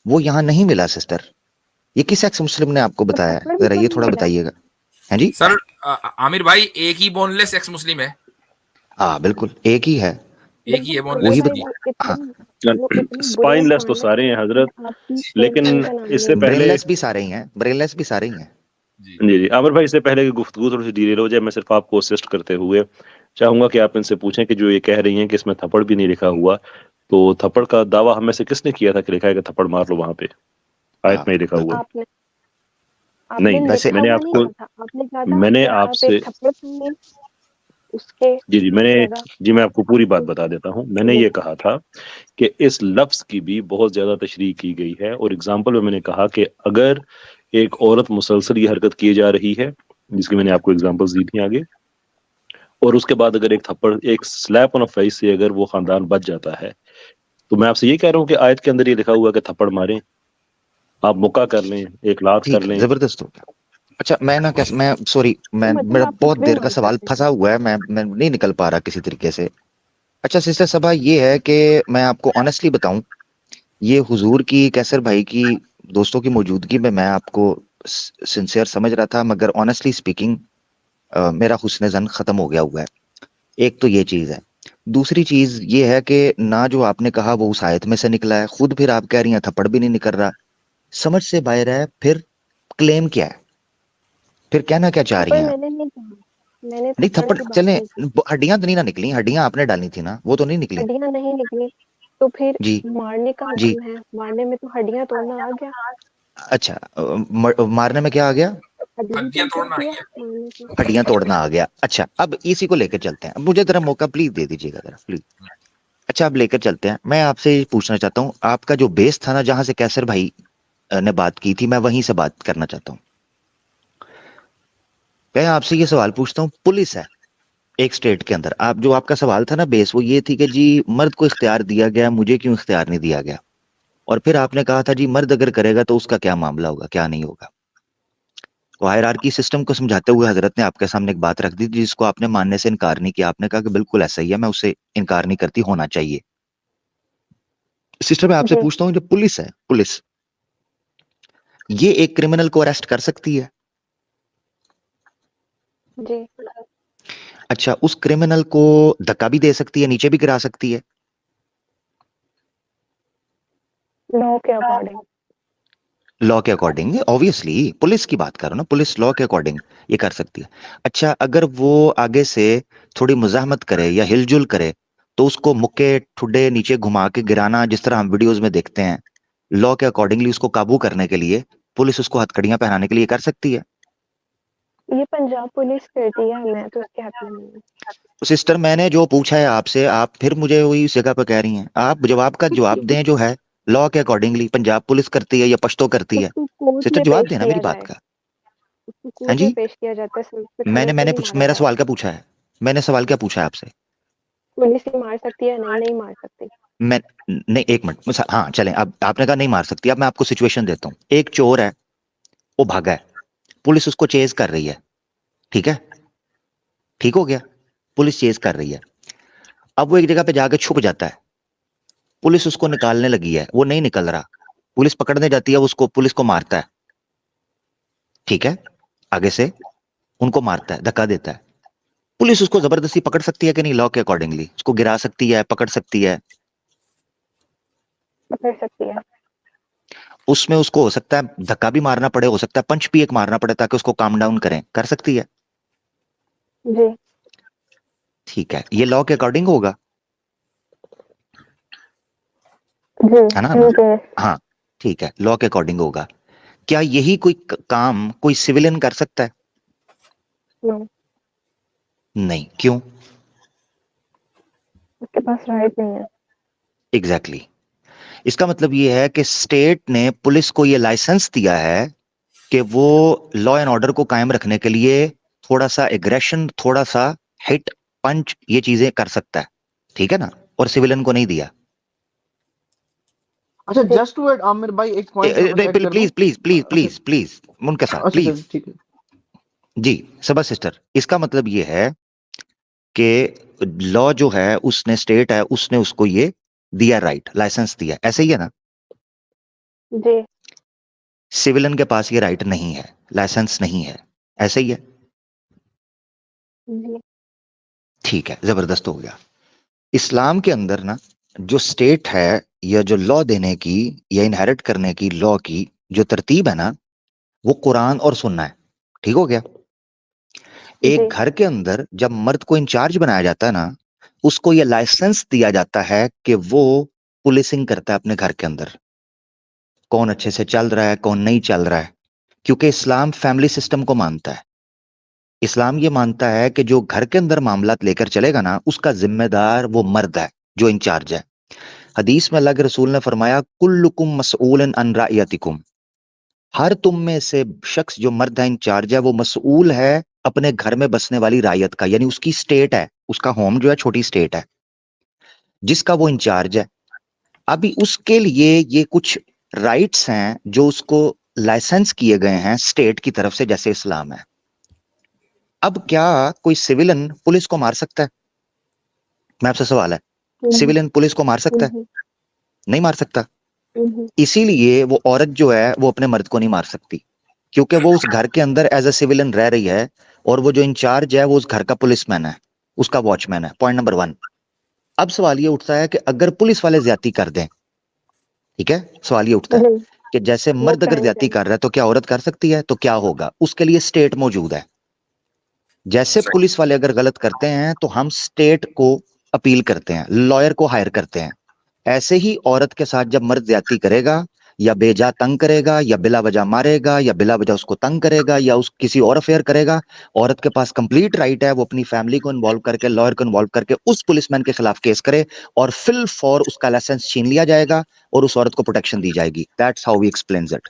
वो यहाँ नहीं मिला सिस्टर, ये किस एक्स मुस्लिम ने आपको तो बताया है, थप्पड़ भी जरा तो ये नहीं थोड़ा मिला। बताइएगा। हैं जी सर आमिर भाई, एक ही बोनलेस एक्स मुस्लिम है, हाँ बिल्कुल एक ही है, एक ही है बिल्कुल बोनलेस। वही आमिर बता भाई, हाँ। वो इतने बुरे स्पाइनलेस तो इंसान सारे हैं हजरत, हैं, आपकी लेकिन पेंटिंग इससे बनाएंगे। पहले ब्रेनलेस भी सारे ही हैं, ब्रेनलेस भी सारे ही हैं। जी जी जी आमिर भाई, इससे पहले कि गुफ्तगू थोड़ी सी डीले हो जाए, मैं सिर्फ आपको असिस्ट करते हुए चाहूंगा कि आप इनसे पूछें कि जो ये कह रही हैं कि इसमें थप्पड़ भी नहीं लिखा हुआ, तो थप्पड़ का दावा हम में से किसने किया था कि लिखा है कि थप्पड़ मार लो, वहां पे आयत में ही लिखा हुआ है। आपने नहीं, वैसे मैंने लिखा हुआ नहीं आपको, कहा था, आपने कहा था मैंने कि आप आपसे, एक थप्पड़ खाएंगे उसके जी जगह। जी मैं आपको पूरी बात बता देता हूँ। मैंने ये कहा था कि इस लफ्ज की भी बहुत ज्यादा तशरीह की गई है, और एग्जाम्पल में मैंने कहा कि अगर एक औरत मुसलसल ये हरकत किए जा रही है, जिसकी मैंने आपको एग्जाम्पल्स दी थी आगे, और उसके बाद अगर एक थप्पड़, एक स्लैप ऑन फेस से अगर वो खानदान बच जाता है, तो मैं आपसे ये कह रहा हूँ कि आयत के अंदर ये लिखा हुआ है कि थप्पड़ मारें, आप मुक्का कर लें, एक लात कर ठीक है, लें। जबरदस्त हो गया। अच्छा मैं ना कैसे, मैं सॉरी, मैं मतलब मेरा आप कुछ बहुत भी देर का मान सवाल सकते फंसा हैं। हुआ है, मैं नहीं निकल पा रहा किसी तरीके से। अच्छा सिस्टर सबा, ये है कि मैं आपको ऑनेस्टली बताऊं, ये हुजूर की, कैसर भाई की, दोस्तों की मौजूदगी में मैं आपको सिंसियर समझ रहा था, मगर ऑनेस्टली स्पीकिंग मेरा हुस्न जन खत्म हो गया हुआ है। एक तो ये चीज है, दूसरी चीज ये है कि ना जो आपने कहा वो उस आयत में से निकला है, खुद फिर आप कह रही हैं थप्पड़ भी नहीं निकल रहा, समझ से बाहर है। फिर क्लेम क्या है, फिर कहना क्या चाह रही थप्पड़ हैं आप? मैंने नहीं कहा, मैंने नहीं थप्पड़ थप्पड़ की बात चले, नहीं की। हड्डियां तो नहीं ना निकली, हड्डियां आपने डाली थी ना, वो तो नहीं निकली। हड्डियां नहीं निकली तो फिर जी मारने का जी हुक्म है, मारने में तो हड्डियां तोड़ना आ गया। अच्छा मारने में क्या आ गया? हड्डियां हड्डियां तोड़ तोड़ना दिया नहीं है। मारने का। हड्डियां तोड़ना आ गया। अच्छा अब इसी को लेकर चलते हैं, अब मुझे जरा मौका प्लीज दे दीजिएगा जरा प्लीज। अच्छा अब लेकर चलते हैं, मैं आपसे ये पूछना चाहता हूँ, आपका जो बेस था ना जहां से कैसर भाई ने बात की थी, मैं वहीं से बात करना चाहता हूँ। मैं आपसे ये सवाल पूछता हूँ, पुलिस है एक स्टेट के अंदर, आप जो आपका सवाल था ना बेस, वो ये थी कि जी मर्द को इख्तियार दिया गया, मुझे क्यों इख्तियार नहीं दिया गया? और फिर आपने कहा था जी मर्द अगर करेगा तो उसका क्या मामला होगा, क्या नहीं होगा। तो हायरार्की सिस्टम को समझाते हुए हजरत ने आपके सामने एक बात रख दी थी जिसको आपने मानने से इनकार नहीं किया। आपने कहा कि बिल्कुल ऐसा ही है, मैं उससे इनकार नहीं करती, होना चाहिए। सिस्टर मैं आपसे पूछता हूँ, जो पुलिस है, पुलिस ये एक क्रिमिनल को अरेस्ट कर सकती है? जी। अच्छा, उस क्रिमिनल को धक्का भी दे सकती है, नीचे भी गिरा सकती है? लॉ के अकॉर्डिंग। लॉ के अकॉर्डिंग ऑब्वियसली, पुलिस की बात करो ना, पुलिस लॉ के अकॉर्डिंग ये कर सकती है। अच्छा, अगर वो आगे से थोड़ी मुजाहमत करे या हिलजुल करे तो उसको मुक्के ठुड्डे नीचे घुमा के गिराना, जिस तरह हम वीडियोस में देखते हैं, लॉ के अकॉर्डिंगली उसको काबू करने के लिए पुलिस उसको हथकड़ियां पहनाने के लिए कर सकती है? ये पंजाब पुलिस करती है, मैं तो उसके हक में नहीं हूँ। सिस्टर मैंने जो पूछा है आपसे, आप फिर मुझे वही उस जगह पर कह रही हैं। आप जवाब का जवाब दें जो है लॉ के अकॉर्डिंगली पंजाब पुलिस करती है या पश्तो करती है। उसको कोर्ट सिस्टर में जवाब पेश देना किया मेरी बात जाए, का। उसको हाँ कोर्ट में जी, पेश किया जाता है, सिर्फ बिठाने मैंने से मैंने नहीं पूछ मारा मेरा जाता। सवाल क्या पूछा है? मैंने सवाल क्या पूछा है आपसे? पुलिस ही मार सकती है, नहीं नहीं मार सकती। मैं नहीं, एक मिनट, हाँ चलें, अब आपने कहा नहीं मार सकती, अब मैं आपको सिचुएशन देता हूँ। एक चोर है, वो भागा है, पुलिस उसको चेज कर रही है, ठीक है, ठीक हो गया, पुलिस चेज कर रही है। अब वो एक जगह पे जाके छुप जाता है, पुलिस उसको निकालने लगी है, वो नहीं निकल रहा, पुलिस पकड़ने जाती है उसको, पुलिस को मारता है, ठीक है, आगे से उनको मारता है, धक्का देता है। पुलिस उसको जबरदस्ती पकड़ सकती है कि नहीं? लॉ के अकॉर्डिंगली उसको गिरा सकती है, पकड़ सकती है? पकड़ सकती है। उसमें उसको हो सकता है धक्का भी मारना पड़े, हो सकता है पंच भी एक मारना पड़े ताकि उसको काम डाउन करें, कर सकती है? जी। ठीक है, ये लॉ के अकॉर्डिंग होगा, जी है ना? ठीक है। हाँ ठीक है, लॉ के अकॉर्डिंग होगा। क्या यही कोई काम कोई सिविलियन कर सकता है? नो, नहीं, क्यों? उसके पास राइट नहीं है। एग्जैक्टली इसका मतलब ये है कि स्टेट ने पुलिस को ये लाइसेंस दिया है कि वो लॉ एंड ऑर्डर को कायम रखने के लिए थोड़ा सा एग्रेशन, थोड़ा सा हिट, पंच, ये चीजें कर सकता है, ठीक है ना? और सिविलियन को नहीं दिया। अच्छा, जस्ट टू ऐड आमिर भाई, एक पॉइंट मैं बस ऐड कर दूं। Please please please please please Munke साहब अच्छा प्लीज। ठीक है। जी सबा सिस्टर, इसका मतलब ये है कि लॉ जो है उसने, स्टेट है उसने उसको ये दिया, राइट, लाइसेंस दिया, ऐसे ही है ना? जी। सिविलियन के पास ये राइट नहीं है, लाइसेंस नहीं है, ऐसे ही है? जी। ठीक है, जबरदस्त हो गया। इस्लाम के अंदर ना जो स्टेट है या जो लॉ देने की या इनहेरिट करने की लॉ की जो तरतीब है ना, वो कुरान और सुन्ना है, ठीक हो गया? एक जी। घर के अंदर जब मर्द को इंचार्ज बनाया जाता है ना, उसको ये लाइसेंस दिया जाता है कि वो पुलिसिंग करता है अपने घर के अंदर, कौन अच्छे से चल रहा है, कौन नहीं चल रहा है, क्योंकि इस्लाम फैमिली सिस्टम को मानता है। इस्लाम ये मानता है कि जो घर के अंदर मामलात लेकर चलेगा ना, उसका जिम्मेदार वो मर्द है जो इंचार्ज है। हदीस में अल्लाह के रसूल ने फरमाया, कुल्लुकुम मसऊलन अन राइयतिकुम, हर तुम में से शख्स जो मर्द है, इंचार्ज है, वो मसऊल है अपने घर में बसने वाली रायत का, यानी उसकी स्टेट है, उसका होम जो है छोटी स्टेट है जिसका वो इंचार्ज है। अभी उसके लिए ये कुछ राइट्स हैं जो उसको लाइसेंस किए गए हैं स्टेट की तरफ से, जैसे इस्लाम है। अब क्या कोई सिविलियन पुलिस को मार सकता है? मैं आपसे सवाल है, नहीं। सिविलियन पुलिस को मार सकता है? नहीं। नहीं मार सकता। नहीं। इसीलिए वो औरत जो है वो अपने मर्द को नहीं मार सकती, क्योंकि वो उस घर के अंदर एज अ सिविलियन रह रही है और वो जो इंचार्ज है वो उस घर का पुलिसमैन है, उसका वॉचमैन है। Point number 1। अब सवाल ये उठता है कि अगर पुलिस वाले ज्यादती कर दें, ठीक है, सवाल ये उठता है नहीं, कि जैसे वो मर्द अगर क्राइम ज्यादती करेंगे। कर रहा है तो क्या औरत कर सकती है? तो क्या होगा? उसके लिए स्टेट मौजूद है। जैसे सही। पुलिस वाले अगर गलत करते हैं तो हम स्टेट को अपील करते हैं, लॉयर को हायर करते हैं। ऐसे ही औरत के साथ जब मर्द ज्यादती करेगा, या बेजा तंग करेगा, या बिला वजह मारेगा, या बिला वजह उसको तंग करेगा, या उस किसी और अफेयर करेगा, औरत के पास कंप्लीट राइट है वो अपनी फैमिली को इन्वॉल्व करके, लॉयर को इन्वॉल्व करके उस पुलिसमैन के खिलाफ केस करे, और फिल फॉर उसका लाइसेंस छीन लिया जाएगा और उस औरत को प्रोटेक्शन दी जाएगी। That's how we explains it.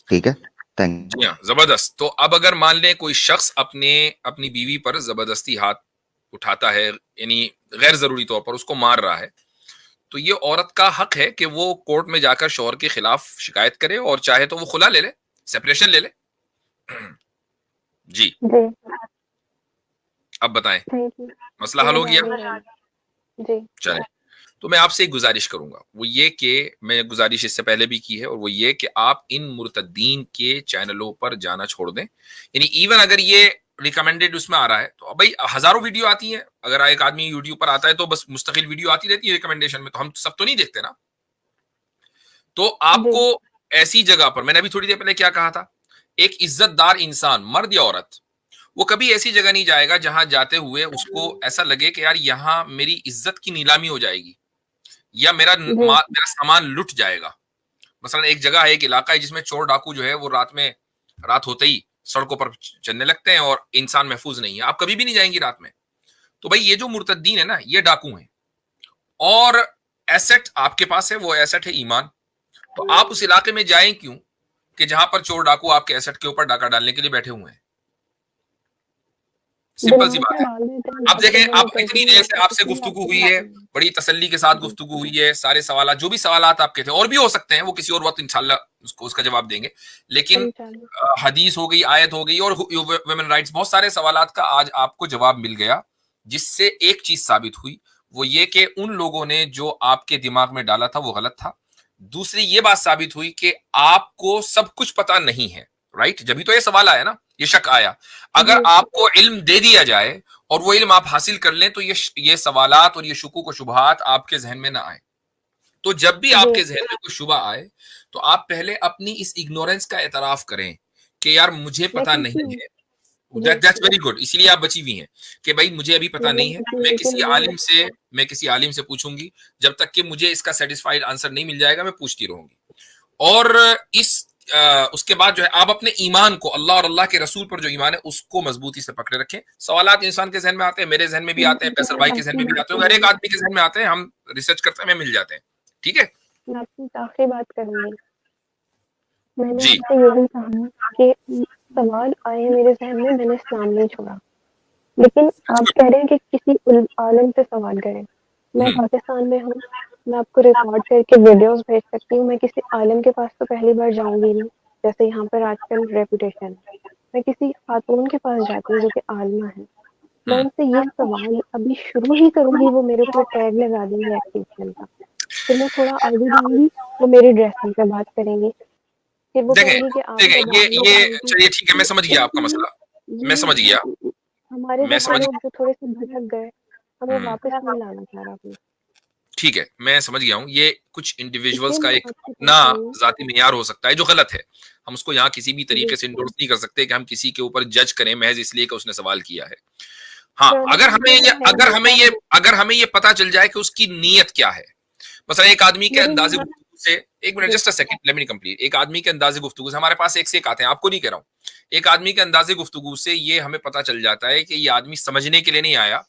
ठीक है, थैंक जी हाँ, जबरदस्त। तो अब अगर मान लें कोई शख्स अपनी बीवी पर जबरदस्ती हाथ उठाता है, यानी गैर जरूरी तौर पर उसको मार रहा है, तो ये औरत का हक है कि वो कोर्ट में जाकर शौहर के खिलाफ शिकायत करे और चाहे तो वो खुला ले ले, सेपरेशन ले ले। जी अब बताएं, मसला हल हो गया? चले, तो मैं आपसे एक गुजारिश करूंगा, वो ये कि मैं गुजारिश इससे पहले भी की है, और वो ये कि आप इन मुर्तद्दीन के चैनलों पर जाना छोड़ दें। यानी इवन अगर ये रिकमेंडेड उसमें आ रहा है तो भाई हजारों वीडियो आती है, अगर एक आदमी यूट्यूब पर आता है तो बस मुस्तकिल वीडियो आती रहती है रिकमेंडेशन में, तो हम सब तो नहीं देखते ना। तो आपको ऐसी जगह पर, मैंने अभी थोड़ी देर पहले क्या कहा था, एक इज्जतदार इंसान, मर्द या औरत, वो कभी ऐसी जगह नहीं जाएगा जहां जाते हुए उसको ऐसा लगे कि यार यहाँ मेरी इज्जत की नीलामी हो जाएगी या मेरा सामान लुट जाएगा। मसलन एक जगह है, एक इलाका है जिसमें चोर डाकू जो है वो रात होते ही सड़कों पर चलने लगते हैं और इंसान महफूज नहीं है, आप कभी भी नहीं जाएंगी रात में। तो भाई ये जो मुर्तद्दीन है ना, ये डाकू हैं, और एसेट आपके पास है, वो एसेट है ईमान। तो आप उस इलाके में जाएं क्यों कि जहां पर चोर डाकू आपके एसेट के ऊपर डाका डालने के लिए बैठे हुए हैं। सिंपल सी बात है। आप देखें, आप इतनी देर से आपसे गुफ्तगू हुई है, बड़ी तसल्ली के साथ गुफ्तगू हुई है, सारे सवाल, जो भी सवाल आपके थे और भी हो सकते हैं, वो किसी और वक्त इंशाल्लाह उसका जवाब देंगे, लेकिन हदीस हो गई, आयत हो गई और वुमेन राइट्स, बहुत सारे सवालात का आज आपको जवाब मिल गया, जिससे एक चीज साबित हुई, वो ये कि उन लोगों ने जो आपके दिमाग में डाला था वो गलत था। दूसरी ये बात साबित हुई कि आपको सब कुछ पता नहीं है, राइट? जब भी तो ये सवाल आया ना, ये शक आया। अगर आपको इल्म दे दिया जाए और वो इल्म आप हासिल कर लें तो ये सवालात और ये शुकूक और शुबहात आपके जहन में ना आए। तो जब भी आपके जहन में कोई शुबा आए तो आप पहले अपनी इस इग्नोरेंस का एतराफ करें कि यार मुझे पता नहीं है। दैट्स वेरी गुड, इसीलिए आप बची हुई हैं कि भाई मुझे अभी पता नहीं है, मैं किसी आलिम से पूछूंगी, जब तक कि मुझे इसका सेटिस्फाइड आंसर नहीं मिल जाएगा मैं पूछती रहूंगी। और उसके बाद जो है आप अपने ईमान को, अल्लाह और अल्लाह के रसूल पर जो ईमान है उसको मजबूती से पकड़े रखें। सवालात इंसान के जहन में आते हैं, मेरे जहन में भी आते हैं, कैसर भाई के जहन में भी आते हैं, हर एक आदमी के जहन में आते हैं, हम रिसर्च करते हैं, हमें मिल जाते हैं। ठीक है, मैं आपसे आखिरी बात करूंगी। मैंने आपसे यही कहा कि सवाल आए मेरे जहन में, मैंने इस्लाम नहीं छोड़ा, लेकिन आप कह रहे हैं कि किसी आलिम से सवाल करें। मैं पाकिस्तान में हूँ, मैं आपको रिकॉर्ड करके वीडियोस भेज सकती हूँ। मैं किसी आलिम के पास तो पहली बार जाऊंगी नहीं, जैसे यहाँ पर आजकल रेपुटेशन, मैं किसी खातून के पास जाती हूँ जो कि आलिमा है, मैं उनसे ये सवाल अभी शुरू ही करूंगी, वो मेरे ऊपर टैग लगा देंगे एक्सटेंशन का, फिर मैं थोड़ा आगे जाऊंगी, वो मेरी ड्रेसिंग पे बात करेंगे, फिर वो कहेंगे कि आप ये चलिए ठीक है, मैं समझ गया आपका मसला, मैं समझ गया। हमारे लोग जो थोड़े से भटक गए, हमें वापस नहीं लाना चाह रहा कोई। ठीक है, मैं समझ गया हूँ। ये कुछ इंडिविजुअल्स का एक ना जाती मेयार हो सकता है जो गलत है, हम उसको यहाँ किसी भी तरीके से इंडोर्स नहीं कर सकते कि हम किसी के ऊपर जज करें महज इसलिए कि उसने सवाल किया है। हाँ, अगर हमें ये पता चल जाए कि उसकी नीयत क्या है, मतलब एक आदमी के अंदाजे गुफ्तगू से, एक minute just a second, let me complete, एक आदमी के अंदाजे गुफ्तगू से, हमारे पास एक से एक आते हैं, आपको नहीं कह रहा हूँ, एक आदमी के अंदाजे गुफ्तगू से ये हमें पता चल जाता है कि ये आदमी समझने के लिए नहीं आया,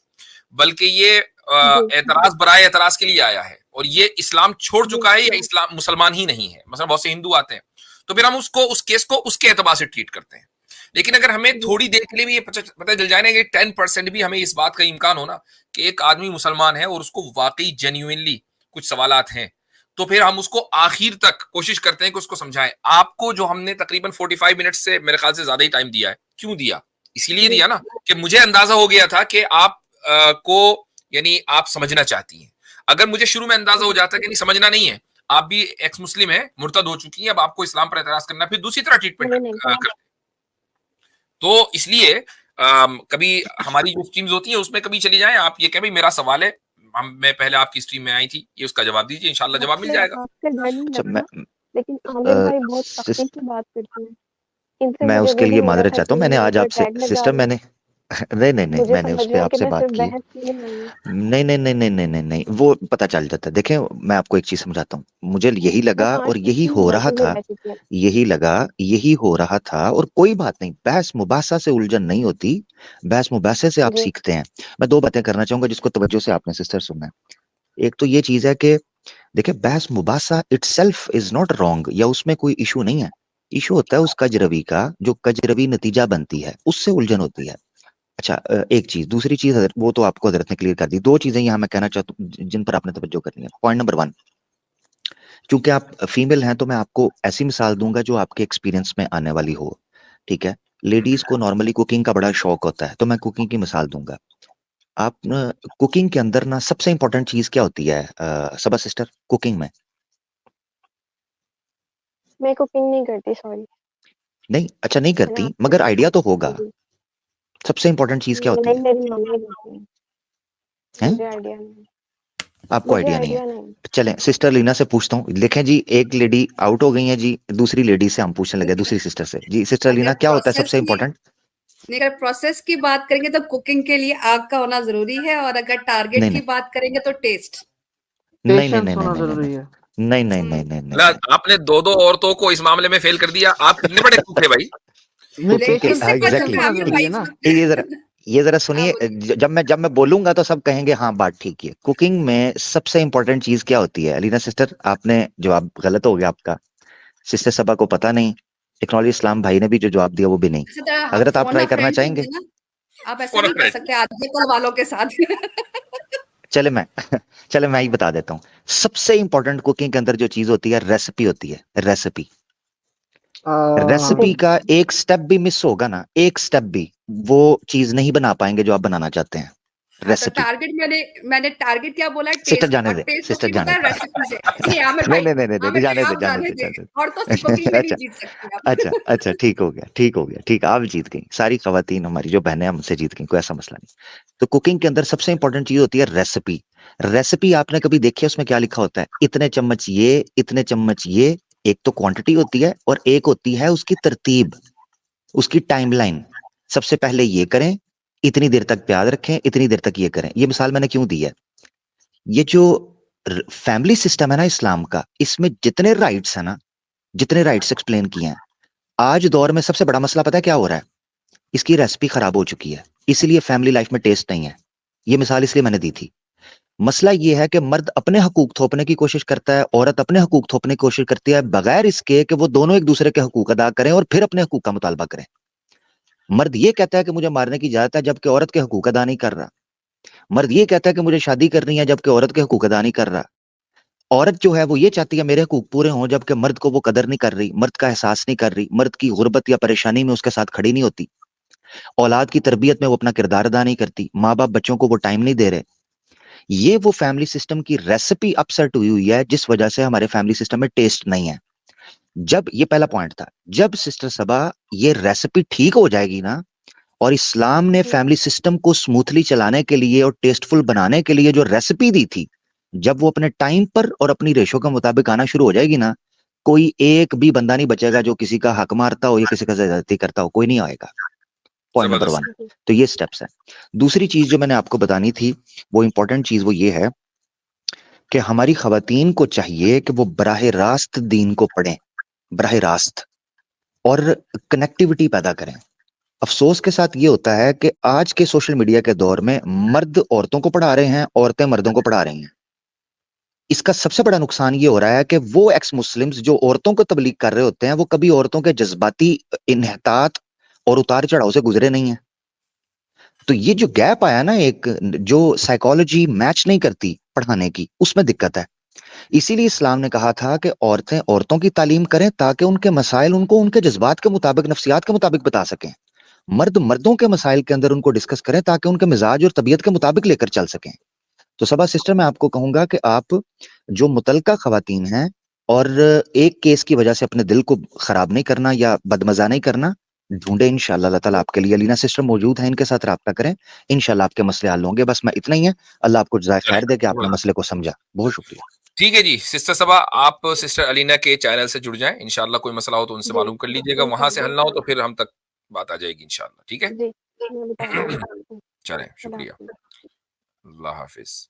बल्कि ये एतराज बराए एतराज के लिए आया है, और ये इस्लाम छोड़ चुका है या इस्लाम मुसलमान ही नहीं है। मतलब बहुत से हिंदू आते हैं, तो फिर हम उस केस को उसके एतबार से ट्रीट करते हैं। लेकिन अगर हमें थोड़ी देर के लिए भी ये पता चल जाए ना कि 10% भी हमें इस बात का इम्कान हो ना कि एक आदमी मुसलमान है और उसको वाकई जेन्युइनली कुछ सवालात हैं, तो फिर हम उसको आखिर तक कोशिश करते हैं कि उसको समझाएं। आपको जो हमने तकरीबन 45 मिनट से मेरे ख्याल से ज्यादा ही टाइम दिया है, क्यों दिया? इसीलिए दिया ना कि मुझे अंदाजा हो गया था कि आप को यानी आप समझना चाहती हैं। अगर मुझे शुरू में अंदाजा हो जाता कि नहीं समझना नहीं है, आप भी एक्स मुस्लिम है, मुर्तद हो चुकी हैं, अब आपको इस्लाम पर एतराज करना, फिर दूसरी तरह ट्रीटमेंट कर, तो इसलिए कभी हमारी जो स्ट्रीम्स होती है उसमें कभी चली जाएं, आप ये कह भाई मेरा सवाल है, मैं पहले आपकी स्ट्रीम में आई थी, ये उसका जवाब दीजिए, इंशाल्लाह जवाब मिल जाएगा। लेकिन आमिर भाई बहुत सख्ती से बात करते हैं, मैं उसके लिए माजरत चाहता हूँ। मैंने आज आपसे सिस्टर मैंने मैंने उस पे आपसे बात की। नहीं, वो पता चल जाता है। देखें, मैं आपको एक चीज समझाता हूँ, मुझे यही लगा और यही हो रहा था, और कोई बात नहीं, बहस मुबासा से उलझन नहीं होती, बहस मुबासे से आप सीखते हैं। मैं 2 बातें करना चाहूंगा जिसको तवज्जो से आपने सिस्टर सुनना है। एक तो ये चीज है कि देखिए, बहस मुबासा इटसेल्फ इज नॉट रॉन्ग, या उसमें कोई इशू नहीं है। इशू होता है उस कजरवी का, जो कजरवी नतीजा बनती है, उससे उलझन होती है। अच्छा, एक चीज, दूसरी चीज वो तो आपको हजरत ने क्लियर कर दी। दो चीजें यहाँ मैं कहना चाहता हूँ जिन पर आपने तवज्जो करनी है। पॉइंट नंबर 1, क्योंकि आप फीमेल हैं तो मैं आपको ऐसी मिसाल दूंगा जो आपके एक्सपीरियंस में आने वाली हो, ठीक है। लेडीज को नॉर्मली कुकिंग का बड़ा शौक होता है, तो मैं कुकिंग की मिसाल दूंगा। आप कुकिंग के अंदर ना सबसे इंपॉर्टेंट चीज क्या होती है सबा सिस्टर कुकिंग में? मैं कुकिंग नहीं करती, सॉरी। नहीं, अच्छा नहीं मैंने करती, आपसे मगर आइडिया तो होगा। जी, सबसे इंपॉर्टेंट चीज क्या होती नहीं, है? मेरी मम्मी करती है, हैं? मुझे आइडिया नहीं, आपको मुझे आइडिया नहीं है? आइडिया नहीं। चलें सिस्टर लीना से पूछता हूँ। देखें जी, एक लेडी आउट हो गई है जी, दूसरी लेडी से हम पूछने लगे, दूसरी सिस्टर से। जी सिस्टर अगर लीना, क्या होता है प्रोसेस सबसे की इंपॉर्टेंट? अगर प्रोसेस की बात करेंगे तो कुकिंग के लिए आग का होना जरूरी है, और अगर टारगेट नहीं की नहीं बात करेंगे तो टेस्ट। नहीं नहीं पेशेंस नहीं नहीं होना नहीं नहीं जरूरी है। नहीं नहीं नहीं नहीं नहीं ना, नहीं। आपने दो औरतों को इस मामले में फेल कर दिया। आप कितने बड़े कुक है भाई? नहीं, कुकिंग पेशेंस इससे कोई पेशेंस एग्जैक्टली। होना हम जरूरी है ना। ये जरा हाँ सुनिए, बोलिए। जब मैं बोलूंगा तो सब कहेंगे हाँ बात ठीक है। कुकिंग में सबसे इंपॉर्टेंट चीज क्या होती है? अलीना सिस्टर, आपने जवाब गलत हो गया आपका। सिस्टर सबा को पता नहीं, टेक्नोलॉजी इस्लाम भाई ने भी जो जवाब दिया वो भी नहीं। अच्छा तो हजरत आप फोन ट्राई अ करना फ्रेंड चाहेंगे? कीजिए ना, आप ऐसा फॉर नहीं कर सकते आधे कल वालों के साथ। चले मैं चले मैं ही बता देता हूँ। सबसे इंपॉर्टेंट कुकिंग के अंदर जो चीज होती है, रेसिपी होती है। रेसिपी रेसिपी जी, का एक स्टेप भी मिस होगा ना, एक स्टेप भी, वो चीज नहीं बना पाएंगे जो आप बनाना चाहते हैं। हाँ तो रेसिपी। टारगेट मैंने टारगेट क्या बोला? सिस्टर टेस्ट, जाने और दे, टेस्ट सिस्टर होती जाने पता है दे। रेसिपी से। नहीं आमिर नहीं भाई, नहीं नहीं नहीं नहीं, आमिर भाई जाने दे आप जाने जाने दे दे, जाने दे। औरतों से कुकिंग में नहीं अच्छा जीत सकती अच्छा आप। अच्छा, ठीक हो गया, ठीक हो गया, ठीक, आप जीत गई। सारी खवातीन हमारी जो बहनें हमसे जीत गई, कोई ऐसा मसला नहीं। तो कुकिंग के अंदर सबसे इंपॉर्टेंट चीज होती है रेसिपी। रेसिपी आपने कभी देखी है उसमें क्या लिखा होता है? इतने चम्मच ये, इतने चम्मच ये। एक तो क्वांटिटी होती है और एक होती है उसकी तरतीब, उसकी टाइमलाइन। सबसे पहले ये करें, इतनी देर तक प्याज रखें, इतनी देर तक ये करें। ये मिसाल मैंने क्यों दी है? ये जो फैमिली सिस्टम है ना इस्लाम का, इसमें जितने राइट्स है ना, जितने राइट्स एक्सप्लेन किए हैं, आज दौर में सबसे बड़ा मसला पता है क्या हो रहा है? इसकी रेसिपी खराब हो चुकी है, इसलिए फैमिली लाइफ में टेस्ट नहीं है। ये मिसाल इसलिए मैंने दी थी। मसला ये है कि मर्द अपने हकूक थोपने की कोशिश करता है, औरत अपने हकूक थोपने की कोशिश करती है, बगैर इसके कि वो दोनों एक दूसरे के हकूक अदा करें और फिर अपने हकूक का मुतालबा करें। मर्द ये कहता है कि मुझे मारने की इजाजत है, जबकि औरत के हकूक अदा नहीं कर रहा। मर्द ये कहता है कि मुझे शादी करनी है, जबकि औरत के हकूक अदा नहीं कर रहा। औरत जो है वो ये चाहती है मेरे हकूक पूरे हों, जबकि मर्द को वो कदर नहीं कर रही, मर्द का एहसास नहीं कर रही, मर्द की गुर्बत या परेशानी में उसके साथ खड़ी नहीं होती। औलाद की तरबियत में वो अपना किरदार अदा नहीं करती, माँ बाप बच्चों को वो टाइम नहीं दे रहे। ये वो फैमिली सिस्टम की रेसिपी अपसेट हुई हुई है, जिस वजह से हमारे फैमिली सिस्टम में टेस्ट नहीं है। जब ये पहला पॉइंट था, जब सिस्टर सबा ये रेसिपी ठीक हो जाएगी ना, और इस्लाम ने जी, फैमिली सिस्टम को स्मूथली चलाने के लिए और टेस्टफुल बनाने के लिए जो रेसिपी दी थी, जब वो अपने टाइम पर और अपनी रेशो के मुताबिक आना शुरू हो जाएगी ना, कोई एक भी बंदा नहीं बचेगा जो किसी का हक मारता हो या किसी का ज्यादती करता हो, कोई नहीं आएगा। Point number 1। जबरदस्त। जी, तो ये स्टेप्स है। दूसरी चीज जो मैंने आपको बतानी थी, वो इंपॉर्टेंट चीज वो ये है कि हमारी खवातीन को चाहिए कि वो बराह रास्त दीन को पढ़ें, बराह रास्त, और कनेक्टिविटी पैदा करें। अफसोस के साथ ये होता है कि आज के सोशल मीडिया के दौर में मर्द औरतों को पढ़ा रहे हैं, औरतें मर्दों को पढ़ा रही हैं। इसका सबसे बड़ा नुकसान ये हो रहा है कि वो एक्स मुस्लिम्स जो औरतों को तबलीग कर रहे होते हैं, वो कभी औरतों के जज्बाती इन्हतात और उतार चढ़ाव से गुजरे नहीं है। तो ये जो गैप आया ना, एक जो साइकोलॉजी मैच नहीं करती पढ़ाने की, उसमें दिक्कत है। इसीलिए इस्लाम ने कहा था कि औरतें औरतों की तालीम करें ताकि उनके मसाइल उनको उनके जज्बात के मुताबिक, नफ्सियात के मुताबिक बता सकें। मर्द मर्दों के मसाइल के अंदर उनको डिस्कस करें ताकि उनके मिजाज और तबीयत के मुताबिक लेकर चल सकें। तो सबा सिस्टर, मैं आपको कहूंगा कि आप जो मुतलका खवातीन हैं, और एक केस की वजह से अपने दिल को खराब नहीं करना या बदमजा नहीं करना, ढूंढे इंशाल्लाह अल्लाह ताला आपके लिए। अलीना सिस्टर मौजूद है, इनके साथ रब्ता करें, इंशाल्लाह आपके मसले हल होंगे। बस मैं इतना ही है। अल्लाह आपको जज़ाए चलें, खैर दे कि आपने जबरदस्त। मसले को समझा। बहुत शुक्रिया। ठीक है जी, सिस्टर सबा, आप सिस्टर अलीना के चैनल से जुड़ जाएँ। इंशाल्लाह कोई मसला हो तो उनसे जी, मालूम कर लीजिएगा, वहाँ से इंशाल्लाह, हल ना हो तो फिर हम तक बात आ जाएगी इंशाल्लाह, ठीक है? जी, मैं बता दूँगी आपको। चलें, खुदा शुक्रिया। हाफ़िज़। अल्लाह हाफ़िज़।